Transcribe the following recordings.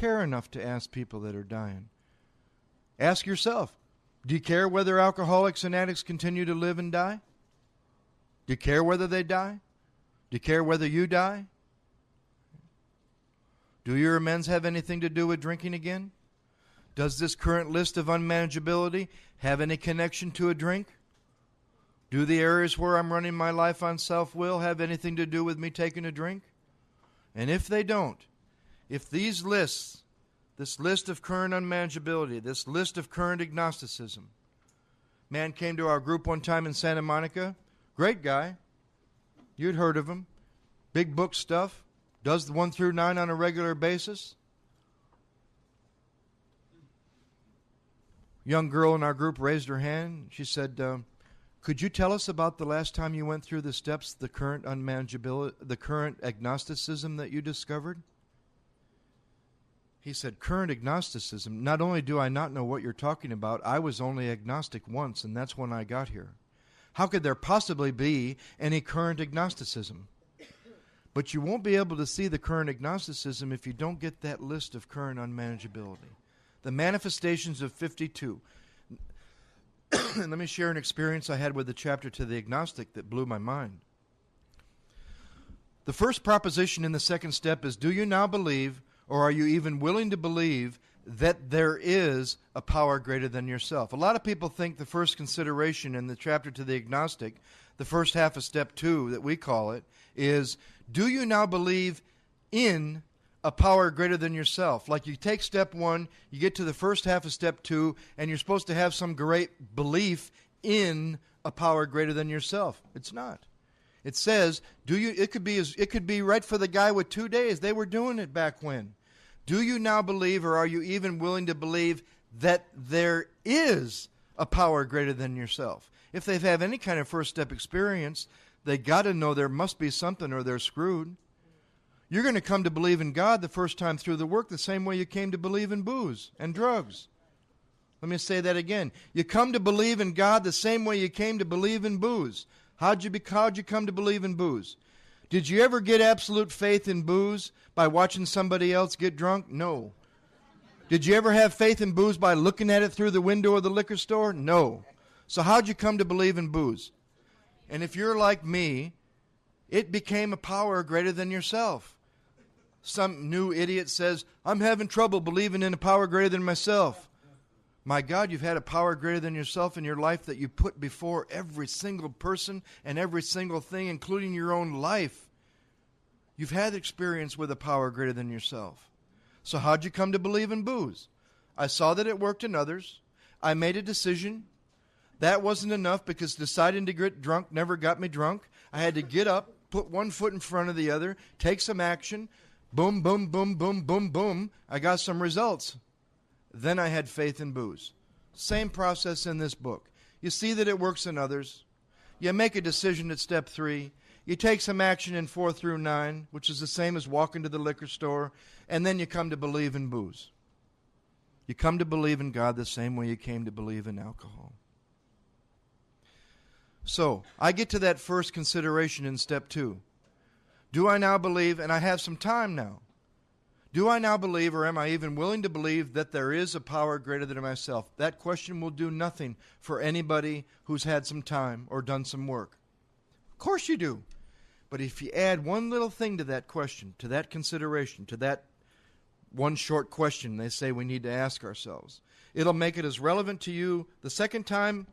care enough to ask people that are dying? Ask yourself, do you care whether alcoholics and addicts continue to live and die? Do you care whether they die? Do you care whether you die? Do your amends have anything to do with drinking again? Does this current list of unmanageability have any connection to a drink? Do the areas where I'm running my life on self-will have anything to do with me taking a drink? And if they don't, if these lists, this list of current unmanageability, this list of current agnosticism, man came to our group one time in Santa Monica, great guy, you'd heard of him, big book stuff, does the 1 through 9 on a regular basis. Young girl in our group raised her hand. She said, could you tell us about the last time you went through the steps, the current unmanageability, the current agnosticism that you discovered? He said, current agnosticism, not only do I not know what you're talking about, I was only agnostic once, and that's when I got here. How could there possibly be any current agnosticism? But you won't be able to see the current agnosticism if you don't get that list of current unmanageability. The manifestations of 52. And let me share an experience I had with the chapter to the agnostic that blew my mind. The first proposition in the second step is, do you now believe, or are you even willing to believe, that there is a power greater than yourself? A lot of people think the first consideration in the chapter to the agnostic, the first half of step 2 that we call it, is, do you now believe in a power greater than yourself? Like you take step 1, you get to the first half of step 2, and you're supposed to have some great belief in a power greater than yourself. It's not. It says, do you? It could be right for the guy with 2 days. They were doing it back when. Do you now believe, or are you even willing to believe, that there is a power greater than yourself? If they've had any kind of first step experience, they got to know there must be something or they're screwed. You're going to come to believe in God the first time through the work the same way you came to believe in booze and drugs. Let me say that again. You come to believe in God the same way you came to believe in booze. How'd you come to believe in booze? Did you ever get absolute faith in booze by watching somebody else get drunk? No. Did you ever have faith in booze by looking at it through the window of the liquor store? No. So how'd you come to believe in booze? And if you're like me, it became a power greater than yourself. Some new idiot says, I'm having trouble believing in a power greater than myself. My God, you've had a power greater than yourself in your life that you put before every single person and every single thing, including your own life. You've had experience with a power greater than yourself. So how'd you come to believe in booze? I saw that it worked in others. I made a decision. That wasn't enough because deciding to get drunk never got me drunk. I had to get up, put one foot in front of the other, take some action. Boom, boom, boom, boom, boom, boom. I got some results. Then I had faith in booze. Same process in this book. You see that it works in others. You make a decision at step 3. You take some action in 4 through 9, which is the same as walking to the liquor store, and then you come to believe in booze. You come to believe in God the same way you came to believe in alcohol. So, I get to that first consideration in step 2. Do I now believe, and I have some time now, do I now believe, or am I even willing to believe, that there is a power greater than myself? That question will do nothing for anybody who's had some time or done some work. Of course you do. But if you add one little thing to that question, to that consideration, to that one short question they say we need to ask ourselves, it'll make it as relevant to you the second time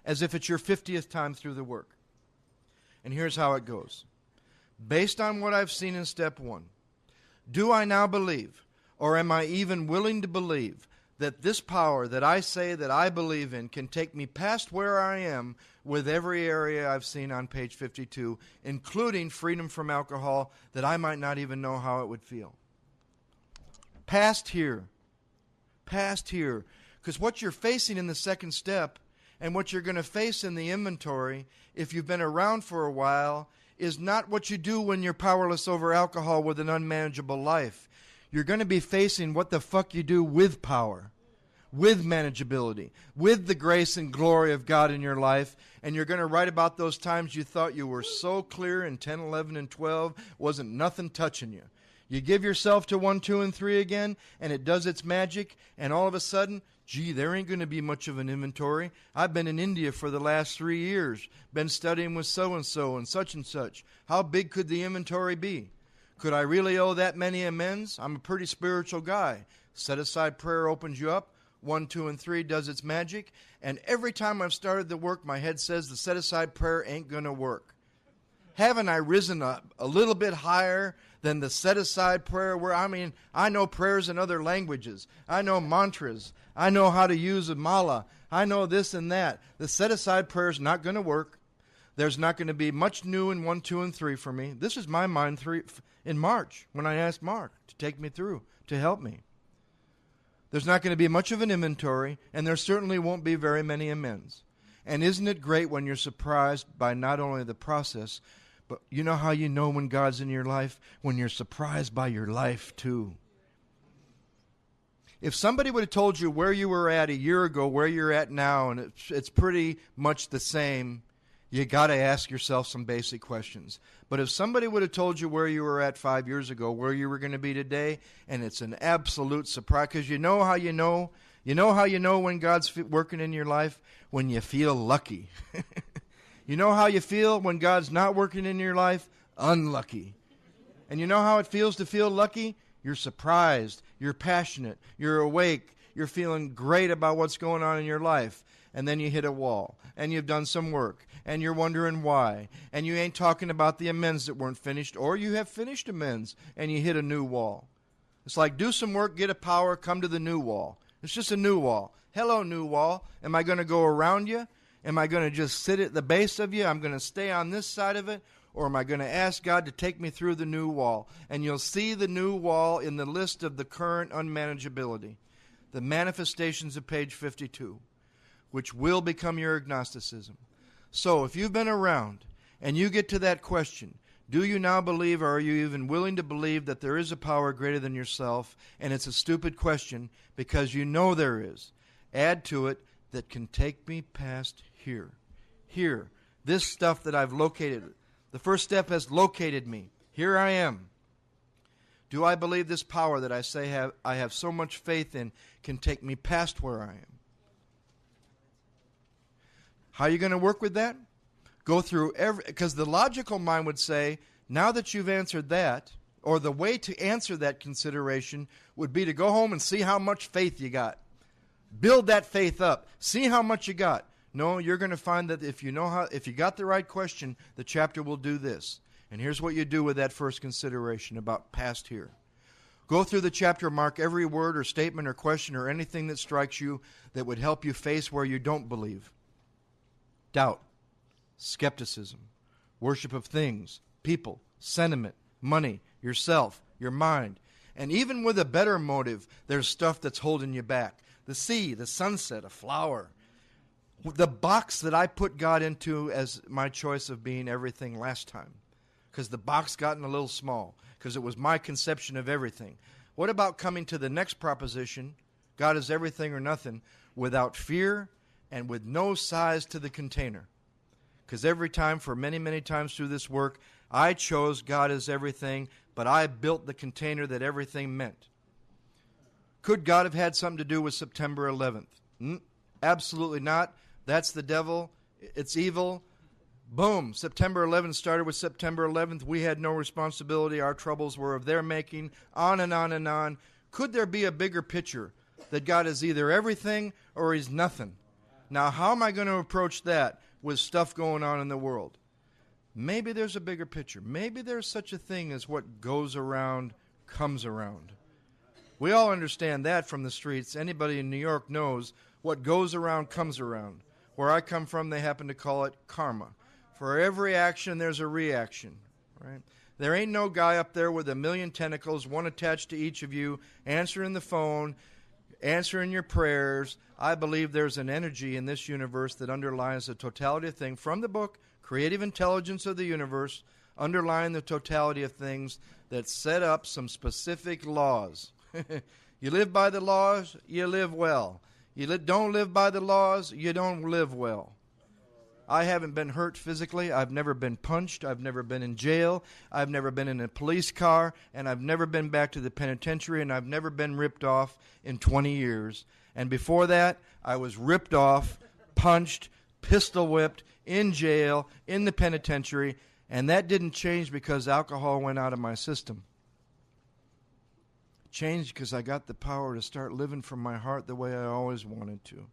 as if it's your 50th time through the work. And here's how it goes. Based on what I've seen in step 1, do I now believe, or am I even willing to believe, that this power that I say that I believe in can take me past where I am with every area I've seen on page 52, including freedom from alcohol, that I might not even know how it would feel? Past here. Because what you're facing in the second step and what you're going to face in the inventory, if you've been around for a while, is not what you do when you're powerless over alcohol with an unmanageable life. You're going to be facing what the fuck you do with power, with manageability, with the grace and glory of God in your life, and you're going to write about those times you thought you were so clear in 10, 11, and 12, wasn't nothing touching you. You give yourself to 1, 2, and 3 again, and it does its magic, and all of a sudden, gee, there ain't going to be much of an inventory. I've been in India for the last 3 years, been studying with so-and-so and such and such. How big could the inventory be? Could I really owe that many amends? I'm a pretty spiritual guy. Set-aside prayer opens you up. 1, 2, and 3 does its magic. And every time I've started the work, my head says the set-aside prayer ain't going to work. Haven't I risen a little bit higher than the set-aside prayer where, I know prayers in other languages. I know mantras. I know how to use a mala. I know this and that. The set-aside prayer is not going to work. There's not going to be much new in 1, 2, and 3 for me. This is my mind in March when I asked Mark to take me through, to help me. There's not going to be much of an inventory, and there certainly won't be very many amends. And isn't it great when you're surprised by not only the process, but you know how you know when God's in your life? When you're surprised by your life too. If somebody would have told you where you were at a year ago, where you're at now, and it's pretty much the same, you got to ask yourself some basic questions. But if somebody would have told you where you were at 5 years ago, where you were going to be today, and it's an absolute surprise, because you know how you know? You know how you know when God's working in your life? When you feel lucky. You know how you feel when God's not working in your life? Unlucky. And you know how it feels to feel lucky? You're surprised. You're passionate. You're awake. You're feeling great about what's going on in your life. And then you hit a wall. And you've done some work. And you're wondering why. And you ain't talking about the amends that weren't finished. Or you have finished amends and you hit a new wall. It's like do some work, get a power, come to the new wall. It's just a new wall. Hello, new wall. Am I going to go around you? Am I going to just sit at the base of you? I'm going to stay on this side of it? Or am I going to ask God to take me through the new wall? And you'll see the new wall in the list of the current unmanageability. The manifestations of page 52, which will become your agnosticism. So if you've been around and you get to that question, do you now believe, or are you even willing to believe that there is a power greater than yourself? And it's a stupid question because you know there is. Add to it, that can take me past here. Here. This stuff that I've located. The first step has located me. Here I am. Do I believe this power that I say I have so much faith in can take me past where I am? How are you going to work with that? Go through because the logical mind would say, now that you've answered that, or the way to answer that consideration would be to go home and see how much faith you got. Build that faith up. See how much you got. No, you're going to find that if you got the right question, the chapter will do this. And here's what you do with that first consideration about past here. Go through the chapter, mark every word or statement or question or anything that strikes you that would help you face where you don't believe. Doubt, skepticism, worship of things, people, sentiment, money, yourself, your mind. And even with a better motive, there's stuff that's holding you back. The sea, the sunset, a flower. The box that I put God into as my choice of being everything last time. Because the box gotten a little small. Because it was my conception of everything. What about coming to the next proposition, God is everything or nothing, without fear and with no size to the container? Because every time, for many, many times through this work, I chose God is everything, but I built the container that everything meant. Could God have had something to do with September 11th? Absolutely not. That's the devil. It's evil. Boom. September 11th started with September 11th. We had no responsibility. Our troubles were of their making. On and on and on. Could there be a bigger picture that God is either everything or he's nothing? Now, how am I going to approach that with stuff going on in the world? Maybe there's a bigger picture. Maybe there's such a thing as what goes around comes around. We all understand that from the streets. Anybody in New York knows what goes around comes around. Where I come from, they happen to call it karma. For every action, there's a reaction. Right? There ain't no guy up there with 1,000,000 tentacles, one attached to each of you, answering the phone, answering your prayers. I believe there's an energy in this universe that underlies the totality of things. From the book, Creative Intelligence of the Universe, underlying the totality of things that set up some specific laws. You live by the laws, you live well. You don't live by the laws, you don't live well. I haven't been hurt physically. I've never been punched. I've never been in jail. I've never been in a police car. And I've never been back to the penitentiary. And I've never been ripped off in 20 years. And before that, I was ripped off, punched, pistol whipped, in jail, in the penitentiary. And that didn't change because alcohol went out of my system. It changed because I got the power to start living from my heart the way I always wanted to.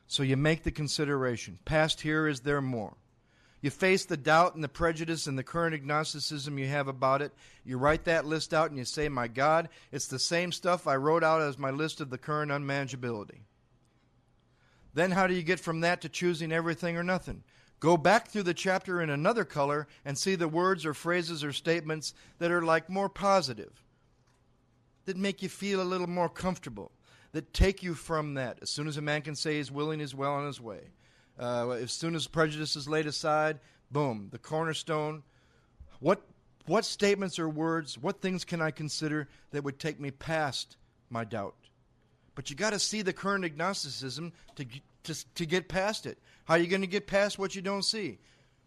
So you make the consideration. Past here, is there more? You face the doubt and the prejudice and the current agnosticism you have about it. You write that list out and you say, my God, it's the same stuff I wrote out as my list of the current unmanageability. Then how do you get from that to choosing everything or nothing? Go back through the chapter in another color and see the words or phrases or statements that are like more positive, that make you feel a little more comfortable, that take you from that. As soon as a man can say he's willing, he's well on his way. As soon as prejudice is laid aside, boom, the cornerstone. What statements or words, what things can I consider that would take me past my doubt? But you got to see the current agnosticism to get past it. How are you going to get past what you don't see?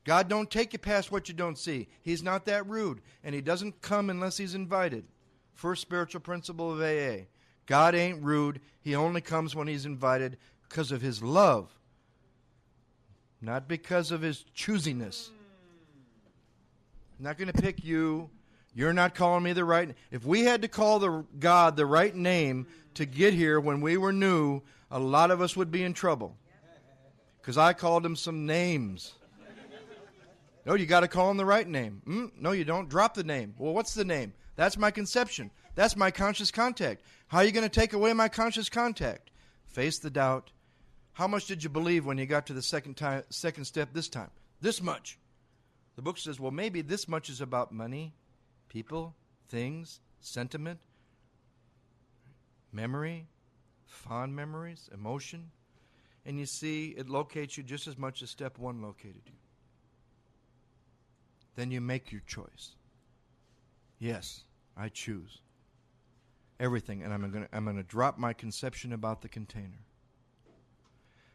God don't take you past what you don't see. He's not that rude, and he doesn't come unless he's invited. First spiritual principle of AA. God ain't rude. He only comes when he's invited because of his love, not because of his choosiness. I'm not going to pick you. You're not calling me the right. If we had to call God the right name to get here when we were new, a lot of us would be in trouble. Because I called him some names. No, you got to call him the right name. No, you don't. Drop the name. Well, what's the name? That's my conception. That's my conscious contact. How are you going to take away my conscious contact? Face the doubt. How much did you believe when you got to the second step this time? This much. The book says, well, maybe this much is about money, people, things, sentiment, memory, fond memories, emotion. And you see, it locates you just as much as step one located you. Then you make your choice. Yes, I choose everything, and I'm going to drop my conception about the container.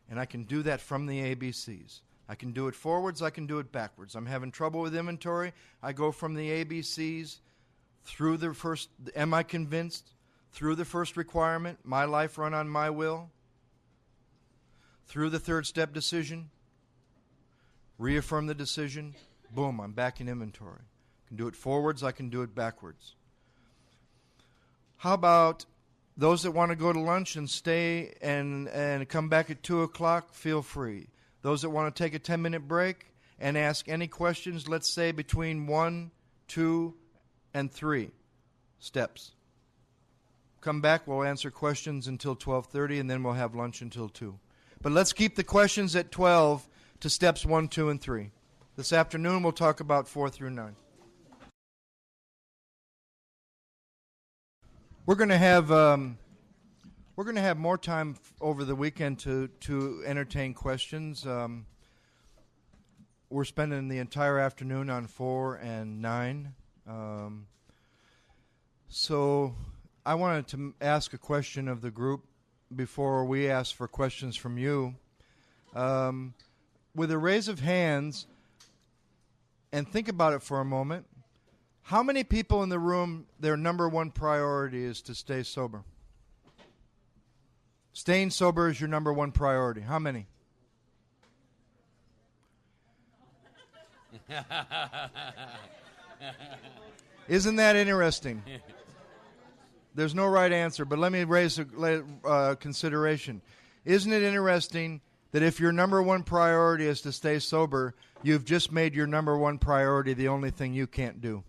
And I can do that from the ABCs. I can do it forwards, I can do it backwards. I'm having trouble with inventory. I go from the ABCs through the first, am I convinced? Through the first requirement, my life run on my will. Through the third step decision, reaffirm the decision, boom, I'm back in inventory. I can do it forwards, I can do it backwards. How about those that want to go to lunch and stay and come back at 2 o'clock, feel free. Those that want to take a 10-minute break and ask any questions, let's say between 1, 2, and 3 steps. Come back, we'll answer questions until 12:30, and then we'll have lunch until 2. But let's keep the questions at 12 to steps 1, 2, and 3. This afternoon we'll talk about 4 through 9. We're going to have more time over the weekend to entertain questions. We're spending the entire afternoon on 4 and 9. So I wanted to ask a question of the group before we ask for questions from you. With a raise of hands, and think about it for a moment, how many people in the room, their number one priority is to stay sober? Staying sober is your number one priority. How many? Isn't that interesting? There's no right answer, but let me raise a consideration. Isn't it interesting that if your number one priority is to stay sober, you've just made your number one priority the only thing you can't do?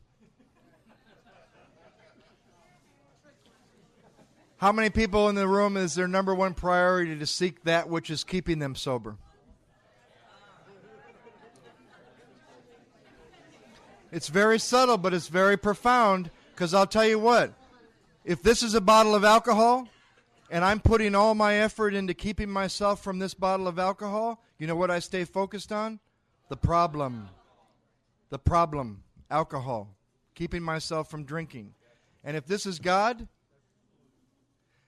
How many people in the room is their number one priority to seek that which is keeping them sober? It's very subtle, but it's very profound, because I'll tell you what, if this is a bottle of alcohol, and I'm putting all my effort into keeping myself from this bottle of alcohol, you know what I stay focused on? The problem. The problem, alcohol, keeping myself from drinking. And if this is God,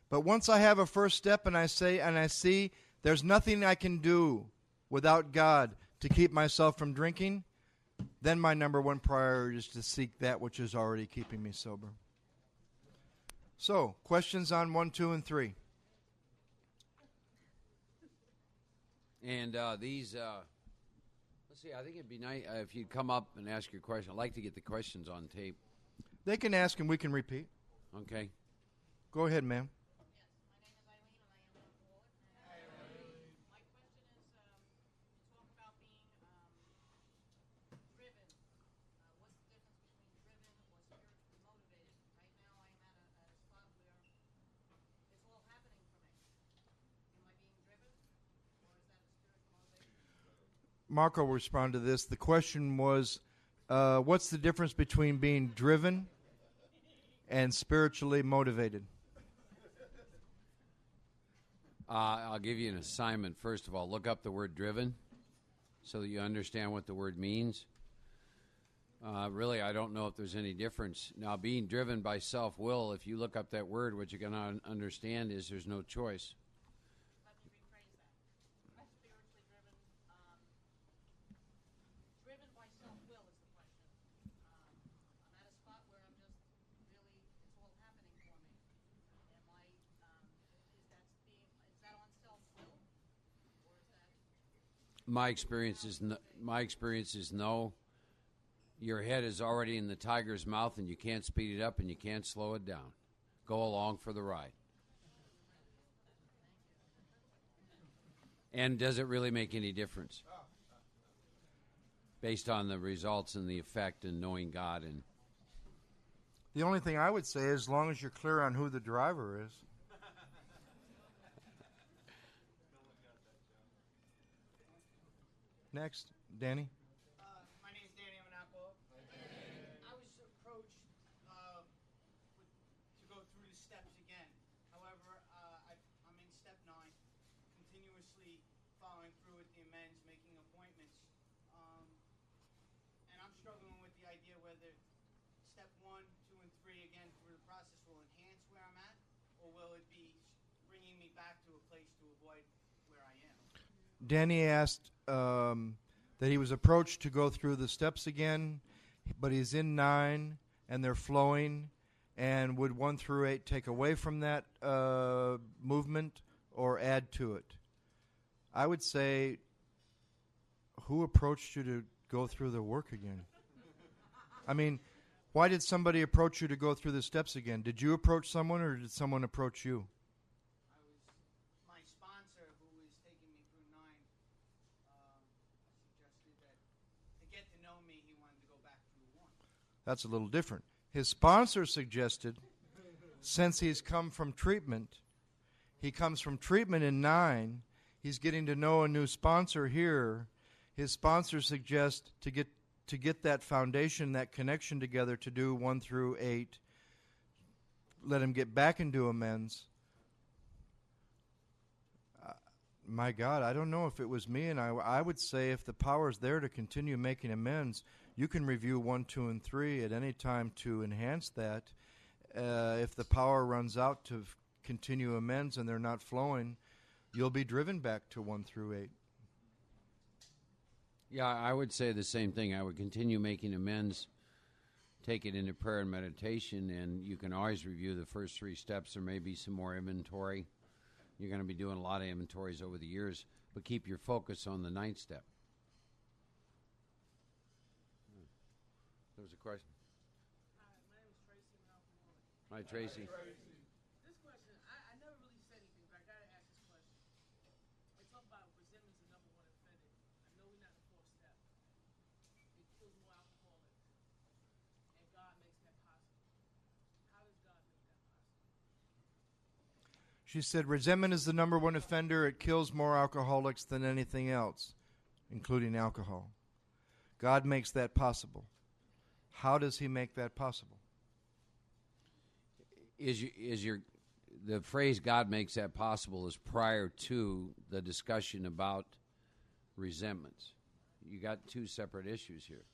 but once I have a first step and I see there's nothing I can do without God to keep myself from drinking, then my number one priority is to seek that which is already keeping me sober. So, questions on 1, 2, and 3? And these, let's see, I think it'd be nice if you'd come up and ask your question. I'd like to get the questions on tape. They can ask and we can repeat. Okay. Go ahead, ma'am. Marco will respond to this. The question was, what's the difference between being driven and spiritually motivated? I'll give you an assignment. First of all, look up the word driven so that you understand what the word means. Really, I don't know if there's any difference. Now, being driven by self-will, if you look up that word, what you're going to understand is there's no choice. Let me rephrase that. Spiritually driven, driven by self-will is the question. I'm at a spot where I'm just really, it's all happening for me. Am I, is that on self-will? Or is that? My experience is no. Your head is already in the tiger's mouth, and you can't speed it up, and you can't slow it down. Go along for the ride. And does it really make any difference? Based on the results and the effect and knowing God. And the only thing I would say is as long as you're clear on who the driver is. Next, Danny. My name is Danny. I'm an alcoholic. I was approached to go through the steps again. However, I'm in step 9, continuously following through with the amends, making appointments. And I'm struggling with the idea whether step 1, 2, and 3 again through the process will enhance where I'm at, or will it be bringing me back to a place to avoid where I am? Danny asked that he was approached to go through the steps again, but he's in 9 and they're flowing. And would 1 through 8 take away from that movement or add to it? I would say, who approached you to go through the work again? I mean, why did somebody approach you to go through the steps again? Did you approach someone or did someone approach you? My sponsor, who is taking me through 9, suggested that to get to know me, he wanted to go back through 1. That's a little different. His sponsor suggested, since he's come from treatment, he comes from treatment in 9, he's getting to know a new sponsor here. His sponsor suggests to get that foundation, that connection together to do 1 through 8, let him get back into amends. My God, I don't know if it was me, and I would say if the power is there to continue making amends, you can review 1, 2, and 3 at any time to enhance that. If the power runs out to continue amends and they're not flowing, you'll be driven back to 1 through 8. yeah, I would say the same thing. I would continue making amends, take it into prayer and meditation, and you can always review the first 3 steps. There may be some more inventory. You're going to be doing a lot of inventories over the years, but keep your focus on the 9th step. There was a question. Hi, my name is Tracy. I'm an alcoholic. Hi, Tracy. This question, I never really said anything, but I gotta ask this question. They talk about resentment is the number 1 offender. I know we're not in the 4th step. It kills more alcoholics, and God makes that possible. How does God make that possible? She said, resentment is the number 1 offender. It kills more alcoholics than anything else, including alcohol. God makes that possible. How does he make that possible? The phrase God makes that possible is prior to the discussion about resentments. You got 2 separate issues here.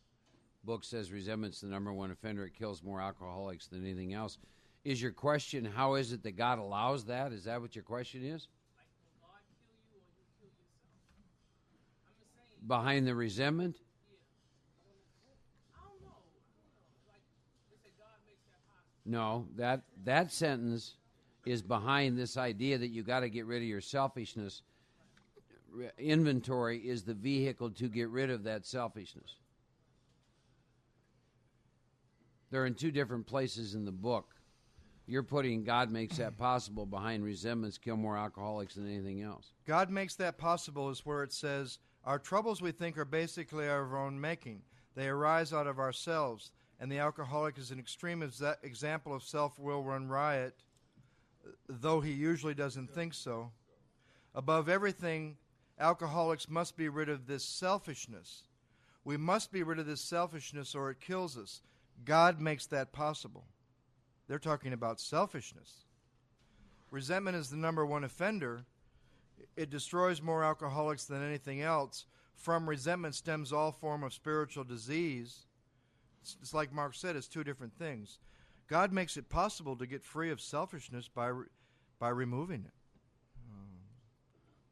Book says resentment's the number 1 offender. It kills more alcoholics than anything else. Is your question, how is it that God allows that? Is that what your question is? Like, will God kill you or you kill yourself? I'm behind the resentment? I don't know. Like they say, God makes that possible. No, that sentence is behind this idea that you got to get rid of your selfishness. Inventory is the vehicle to get rid of that selfishness. They're in two different places in the book. You're putting God makes that possible behind resentments, kill more alcoholics than anything else. God makes that possible is where it says, our troubles we think are basically of our own making. They arise out of ourselves, and the alcoholic is an extreme example of self-will run riot, though he usually doesn't think so. Above everything, alcoholics must be rid of this selfishness. We must be rid of this selfishness or it kills us. God makes that possible. They're talking about selfishness. Resentment is the number one offender. It destroys more alcoholics than anything else. From resentment stems all form of spiritual disease. It's like Mark said, it's two different things. God makes it possible to get free of selfishness by removing it,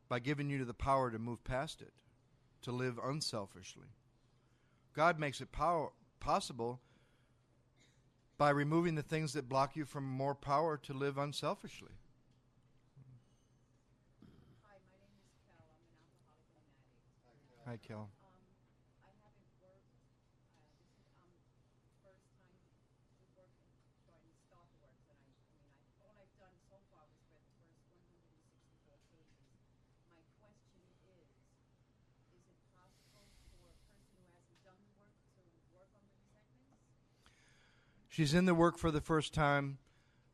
by giving you the power to move past it, to live unselfishly. God makes it possible by removing the things that block you from more power to live unselfishly. Hi, my name is Kel. I'm an alcoholic and an addict. Hi, Kel. I haven't worked. This is first time to work and trying to start the work. And all I've done so far was read the first 164 pages. My question is it possible for a person who hasn't done the work to work on the resentments? She's in the work for the first time.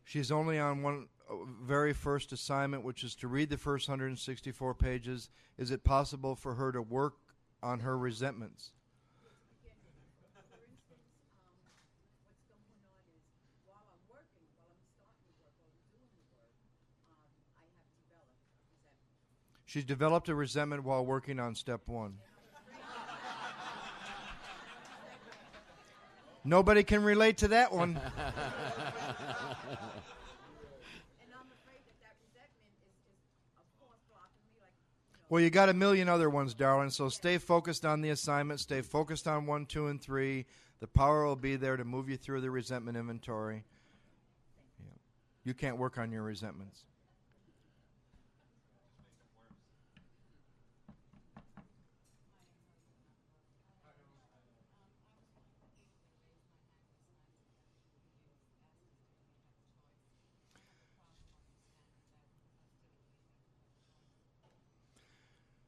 She's only on one very first assignment, which is to read the first 164 pages. Is it possible for her to work on her resentments? For instance, what's going on is while I'm starting the work, while I'm doing the work, I have developed a resentment. She's developed a resentment while working on step one. Nobody can relate to that one. And I'm afraid that resentment is of course blocking me. Well, you got a million other ones, darling, so stay focused on the assignment. Stay focused on 1, 2, and 3. The power will be there to move you through the resentment inventory. Yeah. You can't work on your resentments.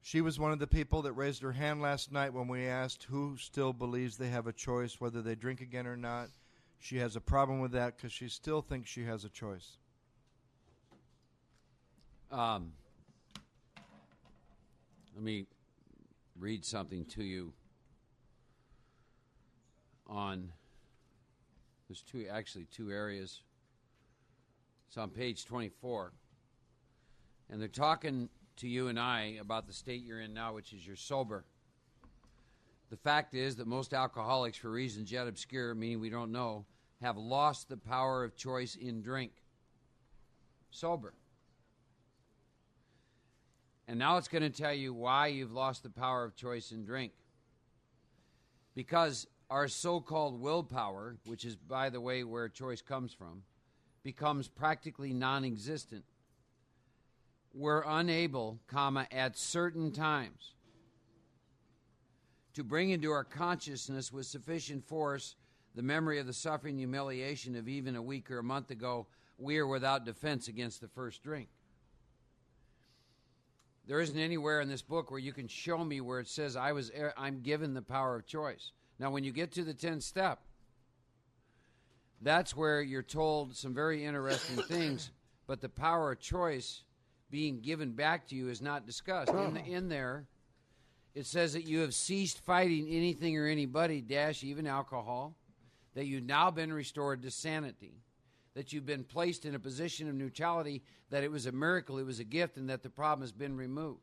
She was one of the people that raised her hand last night when we asked who still believes they have a choice, whether they drink again or not. She has a problem with that because she still thinks she has a choice. Let me read something to you on, there's two areas. It's on page 24. And they're talking to you and I about the state you're in now, which is you're sober. The fact is that most alcoholics, for reasons yet obscure, meaning we don't know, have lost the power of choice in drink. Sober. And now it's going to tell you why you've lost the power of choice in drink. Because our so-called willpower, which is, by the way, where choice comes from, becomes practically non-existent. We're unable, at certain times, to bring into our consciousness with sufficient force the memory of the suffering and humiliation of even a week or a month ago. We are without defense against the first drink. There isn't anywhere in this book where you can show me where it says I'm given the power of choice. Now, when you get to the 10th step, that's where you're told some very interesting things, but the power of choice being given back to you is not discussed. In there, it says that you have ceased fighting anything or anybody, even alcohol, that you've now been restored to sanity, that you've been placed in a position of neutrality, that it was a miracle, it was a gift, and that the problem has been removed.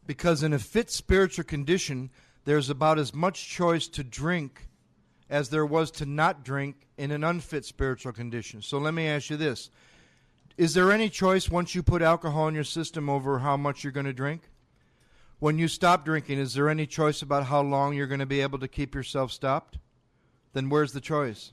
Because in a fit spiritual condition, there's about as much choice to drink as there was to not drink in an unfit spiritual condition. So let me ask you this. Is there any choice once you put alcohol in your system over how much you're going to drink? When you stop drinking, is there any choice about how long you're going to be able to keep yourself stopped? Then where's the choice?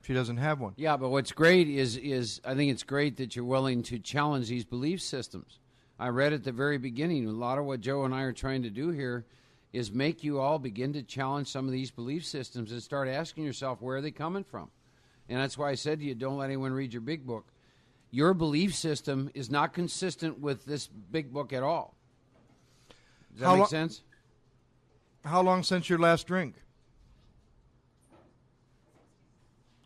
She doesn't have one. Yeah, but what's great is I think it's great that you're willing to challenge these belief systems. I read at the very beginning, a lot of what Joe and I are trying to do here is make you all begin to challenge some of these belief systems and start asking yourself, where are they coming from? And that's why I said to you, don't let anyone read your big book. Your belief system is not consistent with this big book at all. Does that make sense? How long since your last drink?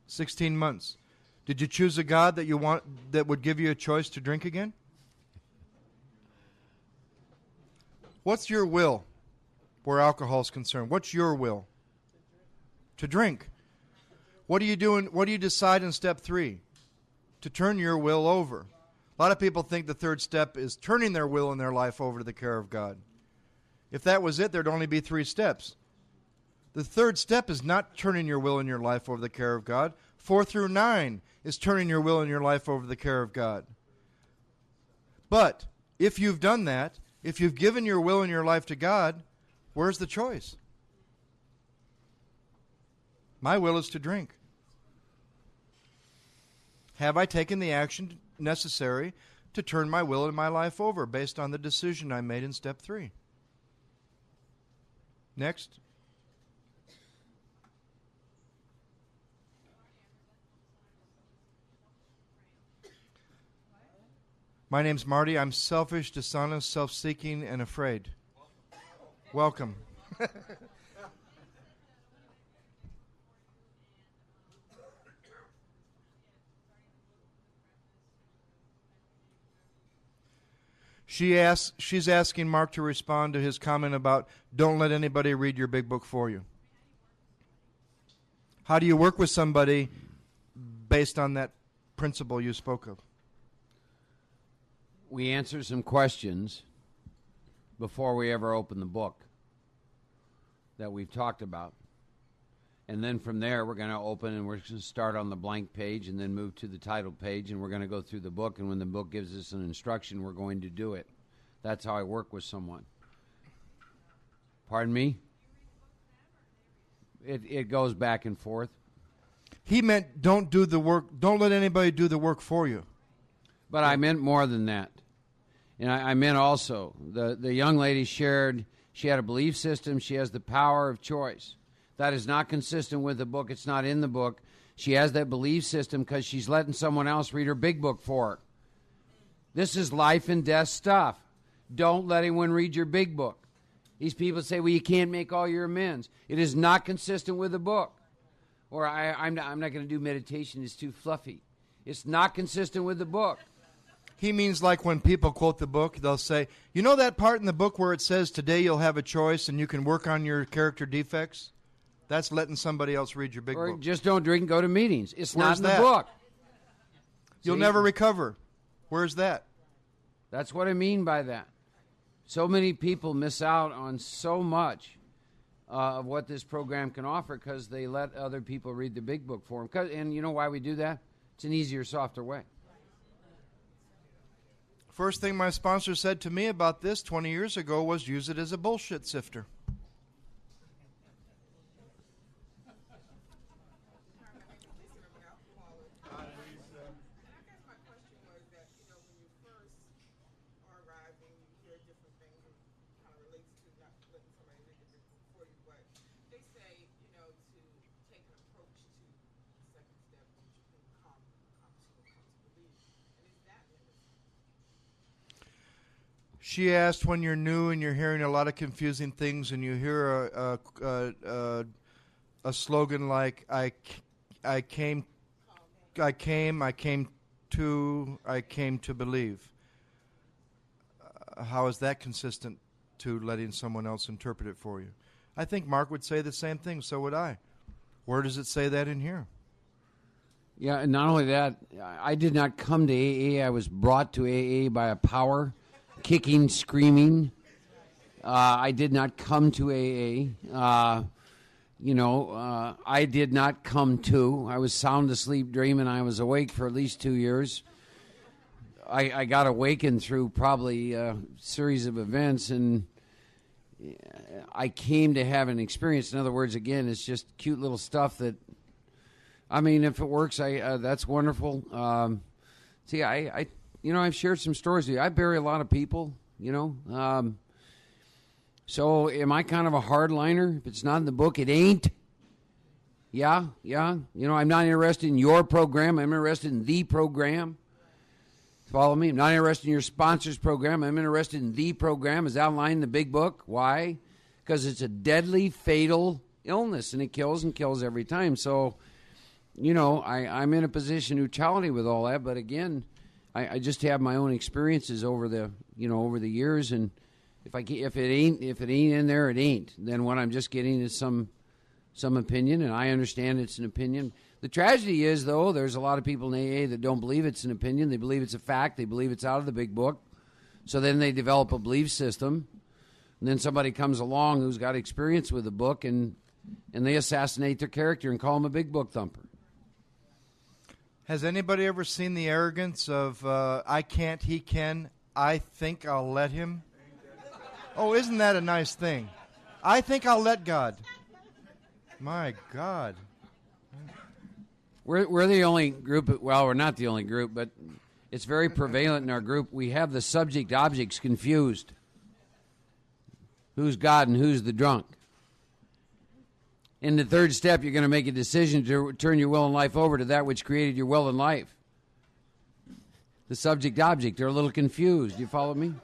16 months. Did you choose a God that would give you a choice to drink again? What's your will where alcohol is concerned? What's your will? To drink. What do you do? What do you decide in step 3? To turn your will over. A lot of people think the third step is turning their will in their life over to the care of God. If that was it, there'd only be 3 steps. The third step is not turning your will in your life over the care of God. 4 through 9 is turning your will in your life over the care of God. But if you've done that, if you've given your will in your life to God, where's the choice? My will is to drink. Have I taken the action necessary to turn my will in my life over based on the decision I made in step 3? Next. My name's Marty. I'm selfish, dishonest, self-seeking, and afraid. Welcome. She's asking Mark to respond to his comment about don't let anybody read your big book for you. How do you work with somebody based on that principle you spoke of? We answer some questions before we ever open the book that we've talked about. And then from there, we're going to open and we're going to start on the blank page and then move to the title page, and we're going to go through the book. And when the book gives us an instruction, we're going to do it. That's how I work with someone. Pardon me? It goes back and forth. He meant don't do the work. Don't let anybody do the work for you. But I meant more than that. And I meant also, the young lady shared, she had a belief system. She has the power of choice. That is not consistent with the book. It's not in the book. She has that belief system because she's letting someone else read her big book for her. This is life and death stuff. Don't let anyone read your big book. These people say, well, you can't make all your amends. It is not consistent with the book. Or I'm not going to do meditation. It's too fluffy. It's not consistent with the book. He means like when people quote the book, they'll say, you know that part in the book where it says today you'll have a choice and you can work on your character defects? That's letting somebody else read your big book. Or just don't drink and go to meetings. It's Where's not in that? the book. You'll See? never recover. Where's that? That's what I mean by that. So many people miss out on so much of what this program can offer because they let other people read the big book for them. And you know why we do that? It's an easier, softer way. First thing my sponsor said to me about this 20 years ago was use it as a bullshit sifter. She asked, when you're new and you're hearing a lot of confusing things and you hear a slogan like I came to believe. How is that consistent to letting someone else interpret it for you? I think Mark would say the same thing, so would I. Where does it say that in here? Yeah, and not only that, I did not come to AA. I was brought to AA by a power, kicking, screaming. I did not come to AA. I did not come to. I was sound asleep dreaming. I was awake for at least 2 years. I got awakened through probably a series of events, and I came to have an experience. In other words, again, it's just cute little stuff that, I mean, if it works, that's wonderful. See, I've shared some stories with you. I bury a lot of people, so am I kind of a hardliner? If it's not in the book, it ain't. Yeah. I'm not interested in your program. I'm interested in the program. Follow me? I'm not interested in your sponsor's program. I'm interested in the program as outlined in the big book. Why? Because it's a deadly, fatal illness, and it kills every time. So, I'm in a position of neutrality with all that. But again, I just have my own experiences over the years, and if it ain't in there, it ain't. Then what I'm just getting is some opinion, and I understand it's an opinion. The tragedy is, though, there's a lot of people in AA that don't believe it's an opinion. They believe it's a fact. They believe it's out of the big book. So then they develop a belief system. And then somebody comes along who's got experience with the book, and they assassinate their character and call him a big book thumper. Has anybody ever seen the arrogance of, I can't, he can, I think I'll let him? Oh, isn't that a nice thing? I think I'll let God. My God. We're the only group, well, we're not the only group, but it's very prevalent in our group. We have the subject objects confused. Who's God and who's the drunk? In the third step, you're going to make a decision to turn your will and life over to that which created your will and life. The subject object, they're a little confused. You follow me?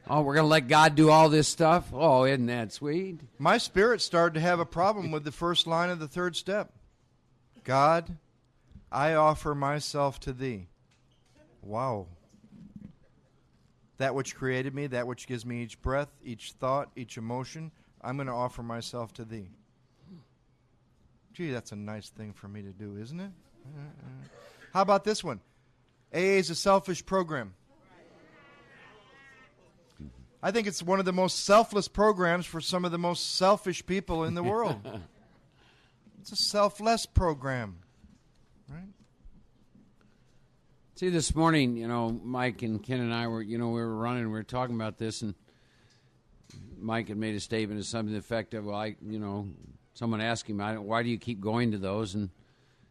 Oh, we're going to let God do all this stuff? Oh, isn't that sweet? My spirit started to have a problem with the first line of the third step. God, I offer myself to thee. Wow. That which created me, that which gives me each breath, each thought, each emotion, I'm going to offer myself to thee. Gee, that's a nice thing for me to do, isn't it? How about this one? AA is a selfish program. I think it's one of the most selfless programs for some of the most selfish people in the world. It's a selfless program, right? See, this morning, Mike and Ken and I were, we were running, we were talking about this, and Mike had made a statement of something to the effect of, someone asked him, why do you keep going to those and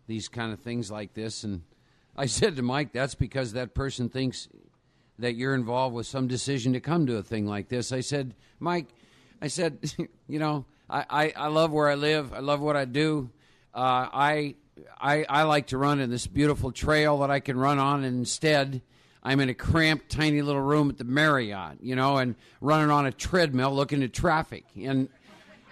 these kind of things like this? And I said to Mike, that's because that person thinks that you're involved with some decision to come to a thing like this. I said, Mike, I love where I live. I love what I do. I like to run in this beautiful trail that I can run on, and instead I'm in a cramped, tiny little room at the Marriott, and running on a treadmill looking at traffic. And,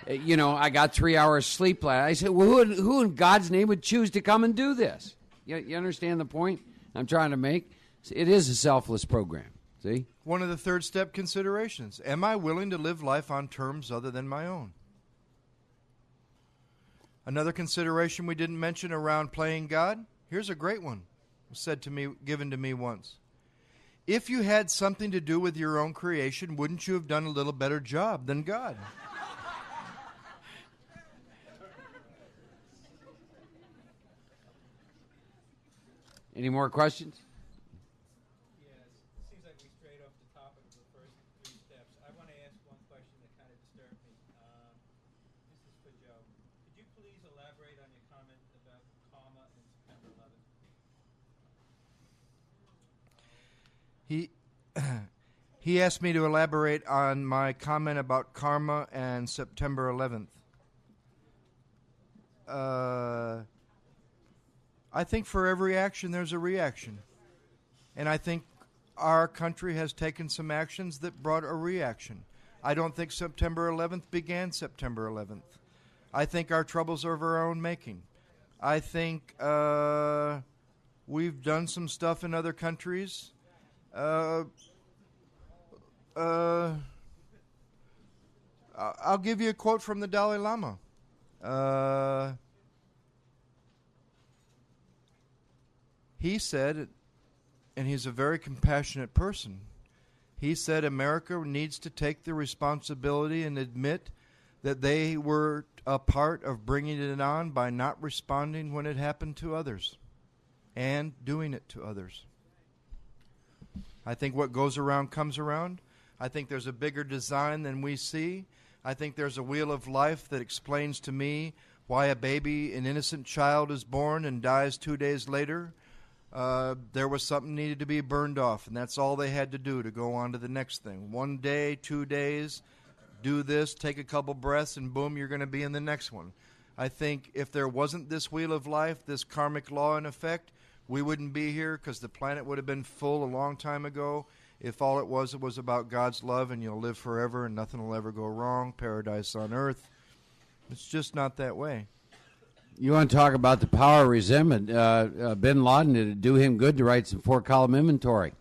I got 3 hours sleep last. I said, well, who in God's name would choose to come and do this? You understand the point I'm trying to make? It is a selfless program, see? One of the third step considerations. Am I willing to live life on terms other than my own? Another consideration we didn't mention around playing God. Here's a great one. It was given to me once. If you had something to do with your own creation, wouldn't you have done a little better job than God? Any more questions? Yes, it seems like we strayed off the topic of the first three steps. I want to ask one question that kind of disturbed me. This is for Joe. Could you please elaborate on your comment about karma and September 11th? He asked me to elaborate on my comment about karma and September 11th. I think for every action there's a reaction. And I think our country has taken some actions that brought a reaction. I don't think September 11th began September 11th. I think our troubles are of our own making. I think we've done some stuff in other countries. I'll give you a quote from the Dalai Lama. He said, and he's a very compassionate person, he said America needs to take the responsibility and admit that they were a part of bringing it on by not responding when it happened to others and doing it to others. I think what goes around comes around. I think there's a bigger design than we see. I think there's a wheel of life that explains to me why a baby, an innocent child, is born and dies 2 days later. There was something needed to be burned off, and that's all they had to do to go on to the next thing. 1 day, 2 days, do this, take a couple breaths, and boom, you're going to be in the next one. I think if there wasn't this wheel of life, this karmic law in effect, we wouldn't be here because the planet would have been full a long time ago. If all it was about God's love and you'll live forever and nothing will ever go wrong, paradise on earth. It's just not that way. You want to talk about the power of resentment? Bin Laden, did it do him good to write some 4-column inventory?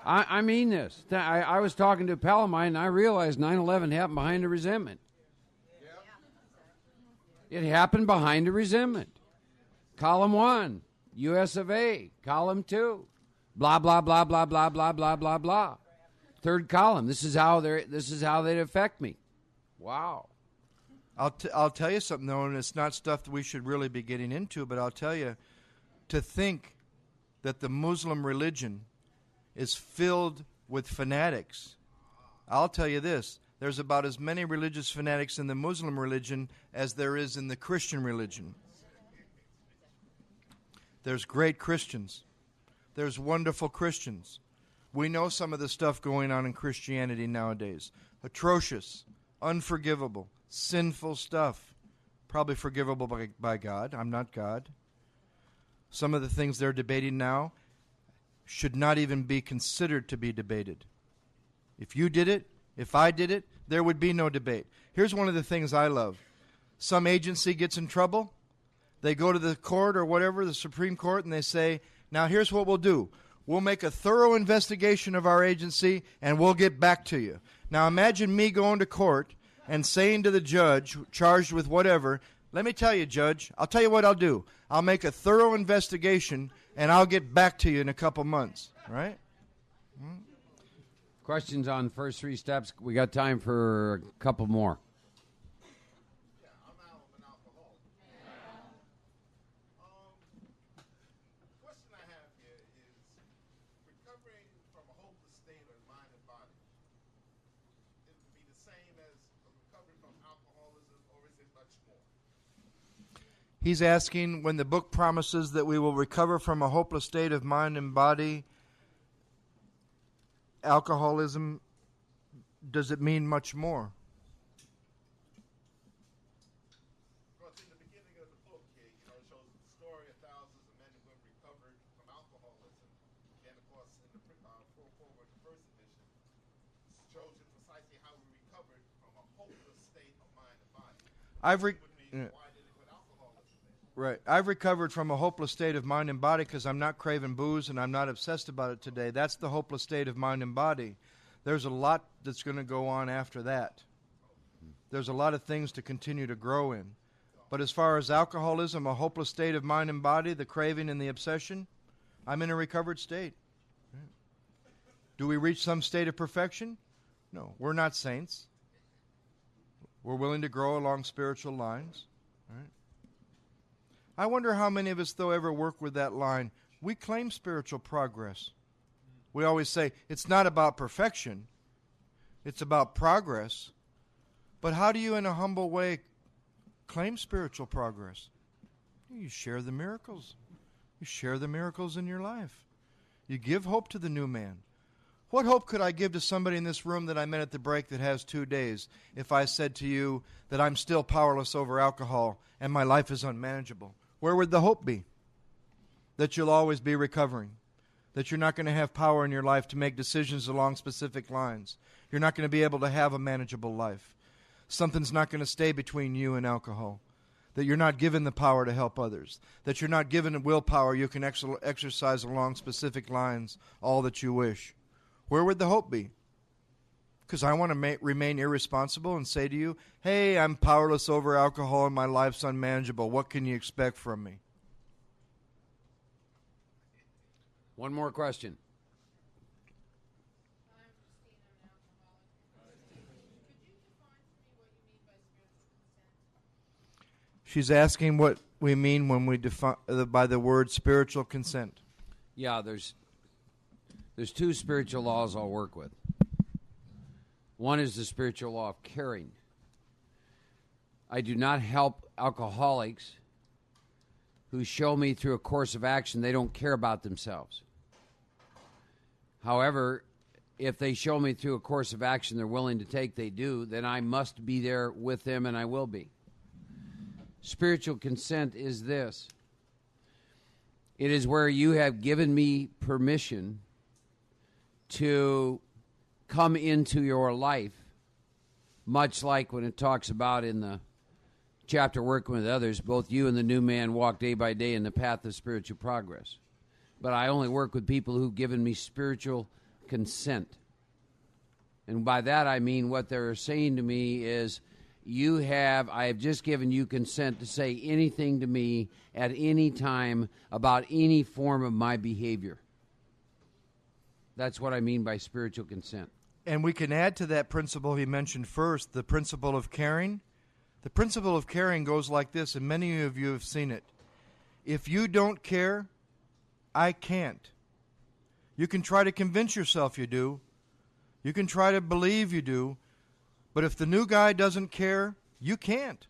I mean this. I was talking to a pal of mine, and I realized 9/11 happened behind a resentment. It happened behind a resentment. Column 1, U.S. of A. Column 2, blah, blah, blah, blah, blah, blah, blah, blah, blah. Third column, this is how they'd affect me. Wow. I'll tell you something, though, and it's not stuff that we should really be getting into, but I'll tell you, to think that the Muslim religion is filled with fanatics, I'll tell you this, there's about as many religious fanatics in the Muslim religion as there is in the Christian religion. There's great Christians. There's wonderful Christians. We know some of the stuff going on in Christianity nowadays. Atrocious, unforgivable, sinful stuff. Probably forgivable by God. I'm not God. Some of the things they're debating now should not even be considered to be debated. If you did it, if I did it, there would be no debate. Here's one of the things I love. Some agency gets in trouble. They go to the court or whatever, the Supreme Court, and they say, now here's what we'll do. We'll make a thorough investigation of our agency, and we'll get back to you. Now imagine me going to court and saying to the judge, charged with whatever, let me tell you, Judge, I'll tell you what I'll do. I'll make a thorough investigation, and I'll get back to you in a couple months. Right? Questions on first 3 steps? We got time for a couple more. Question I have here is recovering from a hopeless state of mind and body. It would be the same as recovering from alcoholism, or is it much more? He's asking, when the book promises that we will recover from a hopeless state of mind and body, alcoholism, does it mean much more? Well, in the beginning of the book here, it shows the story of thousands of men and women recovered from alcoholism. And of course, in the forward, the first edition, shows you precisely how we recovered from a hopeless state of mind and body. Why did they put alcoholism there? Right. I've recovered from a hopeless state of mind and body because I'm not craving booze and I'm not obsessed about it today. That's the hopeless state of mind and body. There's a lot that's going to go on after that. There's a lot of things to continue to grow in. But as far as alcoholism, a hopeless state of mind and body, the craving and the obsession, I'm in a recovered state. Do we reach some state of perfection? No. We're not saints. We're willing to grow along spiritual lines. Right? I wonder how many of us, though, ever work with that line. We claim spiritual progress. We always say, it's not about perfection. It's about progress. But how do you, in a humble way, claim spiritual progress? You share the miracles. You share the miracles in your life. You give hope to the new man. What hope could I give to somebody in this room that I met at the break that has 2 days if I said to you that I'm still powerless over alcohol and my life is unmanageable? Where would the hope be? That you'll always be recovering. That you're not going to have power in your life to make decisions along specific lines. You're not going to be able to have a manageable life. Something's not going to stay between you and alcohol. That you're not given the power to help others. That you're not given willpower you can exercise along specific lines all that you wish. Where would the hope be? Because I want to remain irresponsible and say to you, hey, I'm powerless over alcohol and my life's unmanageable. What can you expect from me? One more question. I'm Christine, I'm an alcoholic. Could you define for me what you mean by spiritual consent? She's asking what we mean when we define by the word spiritual consent. Yeah, there's There's two spiritual laws I'll work with. One is the spiritual law of caring. I do not help alcoholics who show me through a course of action they don't care about themselves. However, if they show me through a course of action they're willing to take, they do, then I must be there with them, and I will be. Spiritual consent is this. It is where you have given me permission to come into your life, much like when it talks about in the chapter Working with Others, both you and the new man walk day by day in the path of spiritual progress. But I only work with people who've given me spiritual consent. And by that I mean what they're saying to me is, I have just given you consent to say anything to me at any time about any form of my behavior. That's what I mean by spiritual consent. And we can add to that principle he mentioned first, the principle of caring. The principle of caring goes like this, and many of you have seen it. If you don't care, I can't. You can try to convince yourself you do. You can try to believe you do. But if the new guy doesn't care, you can't.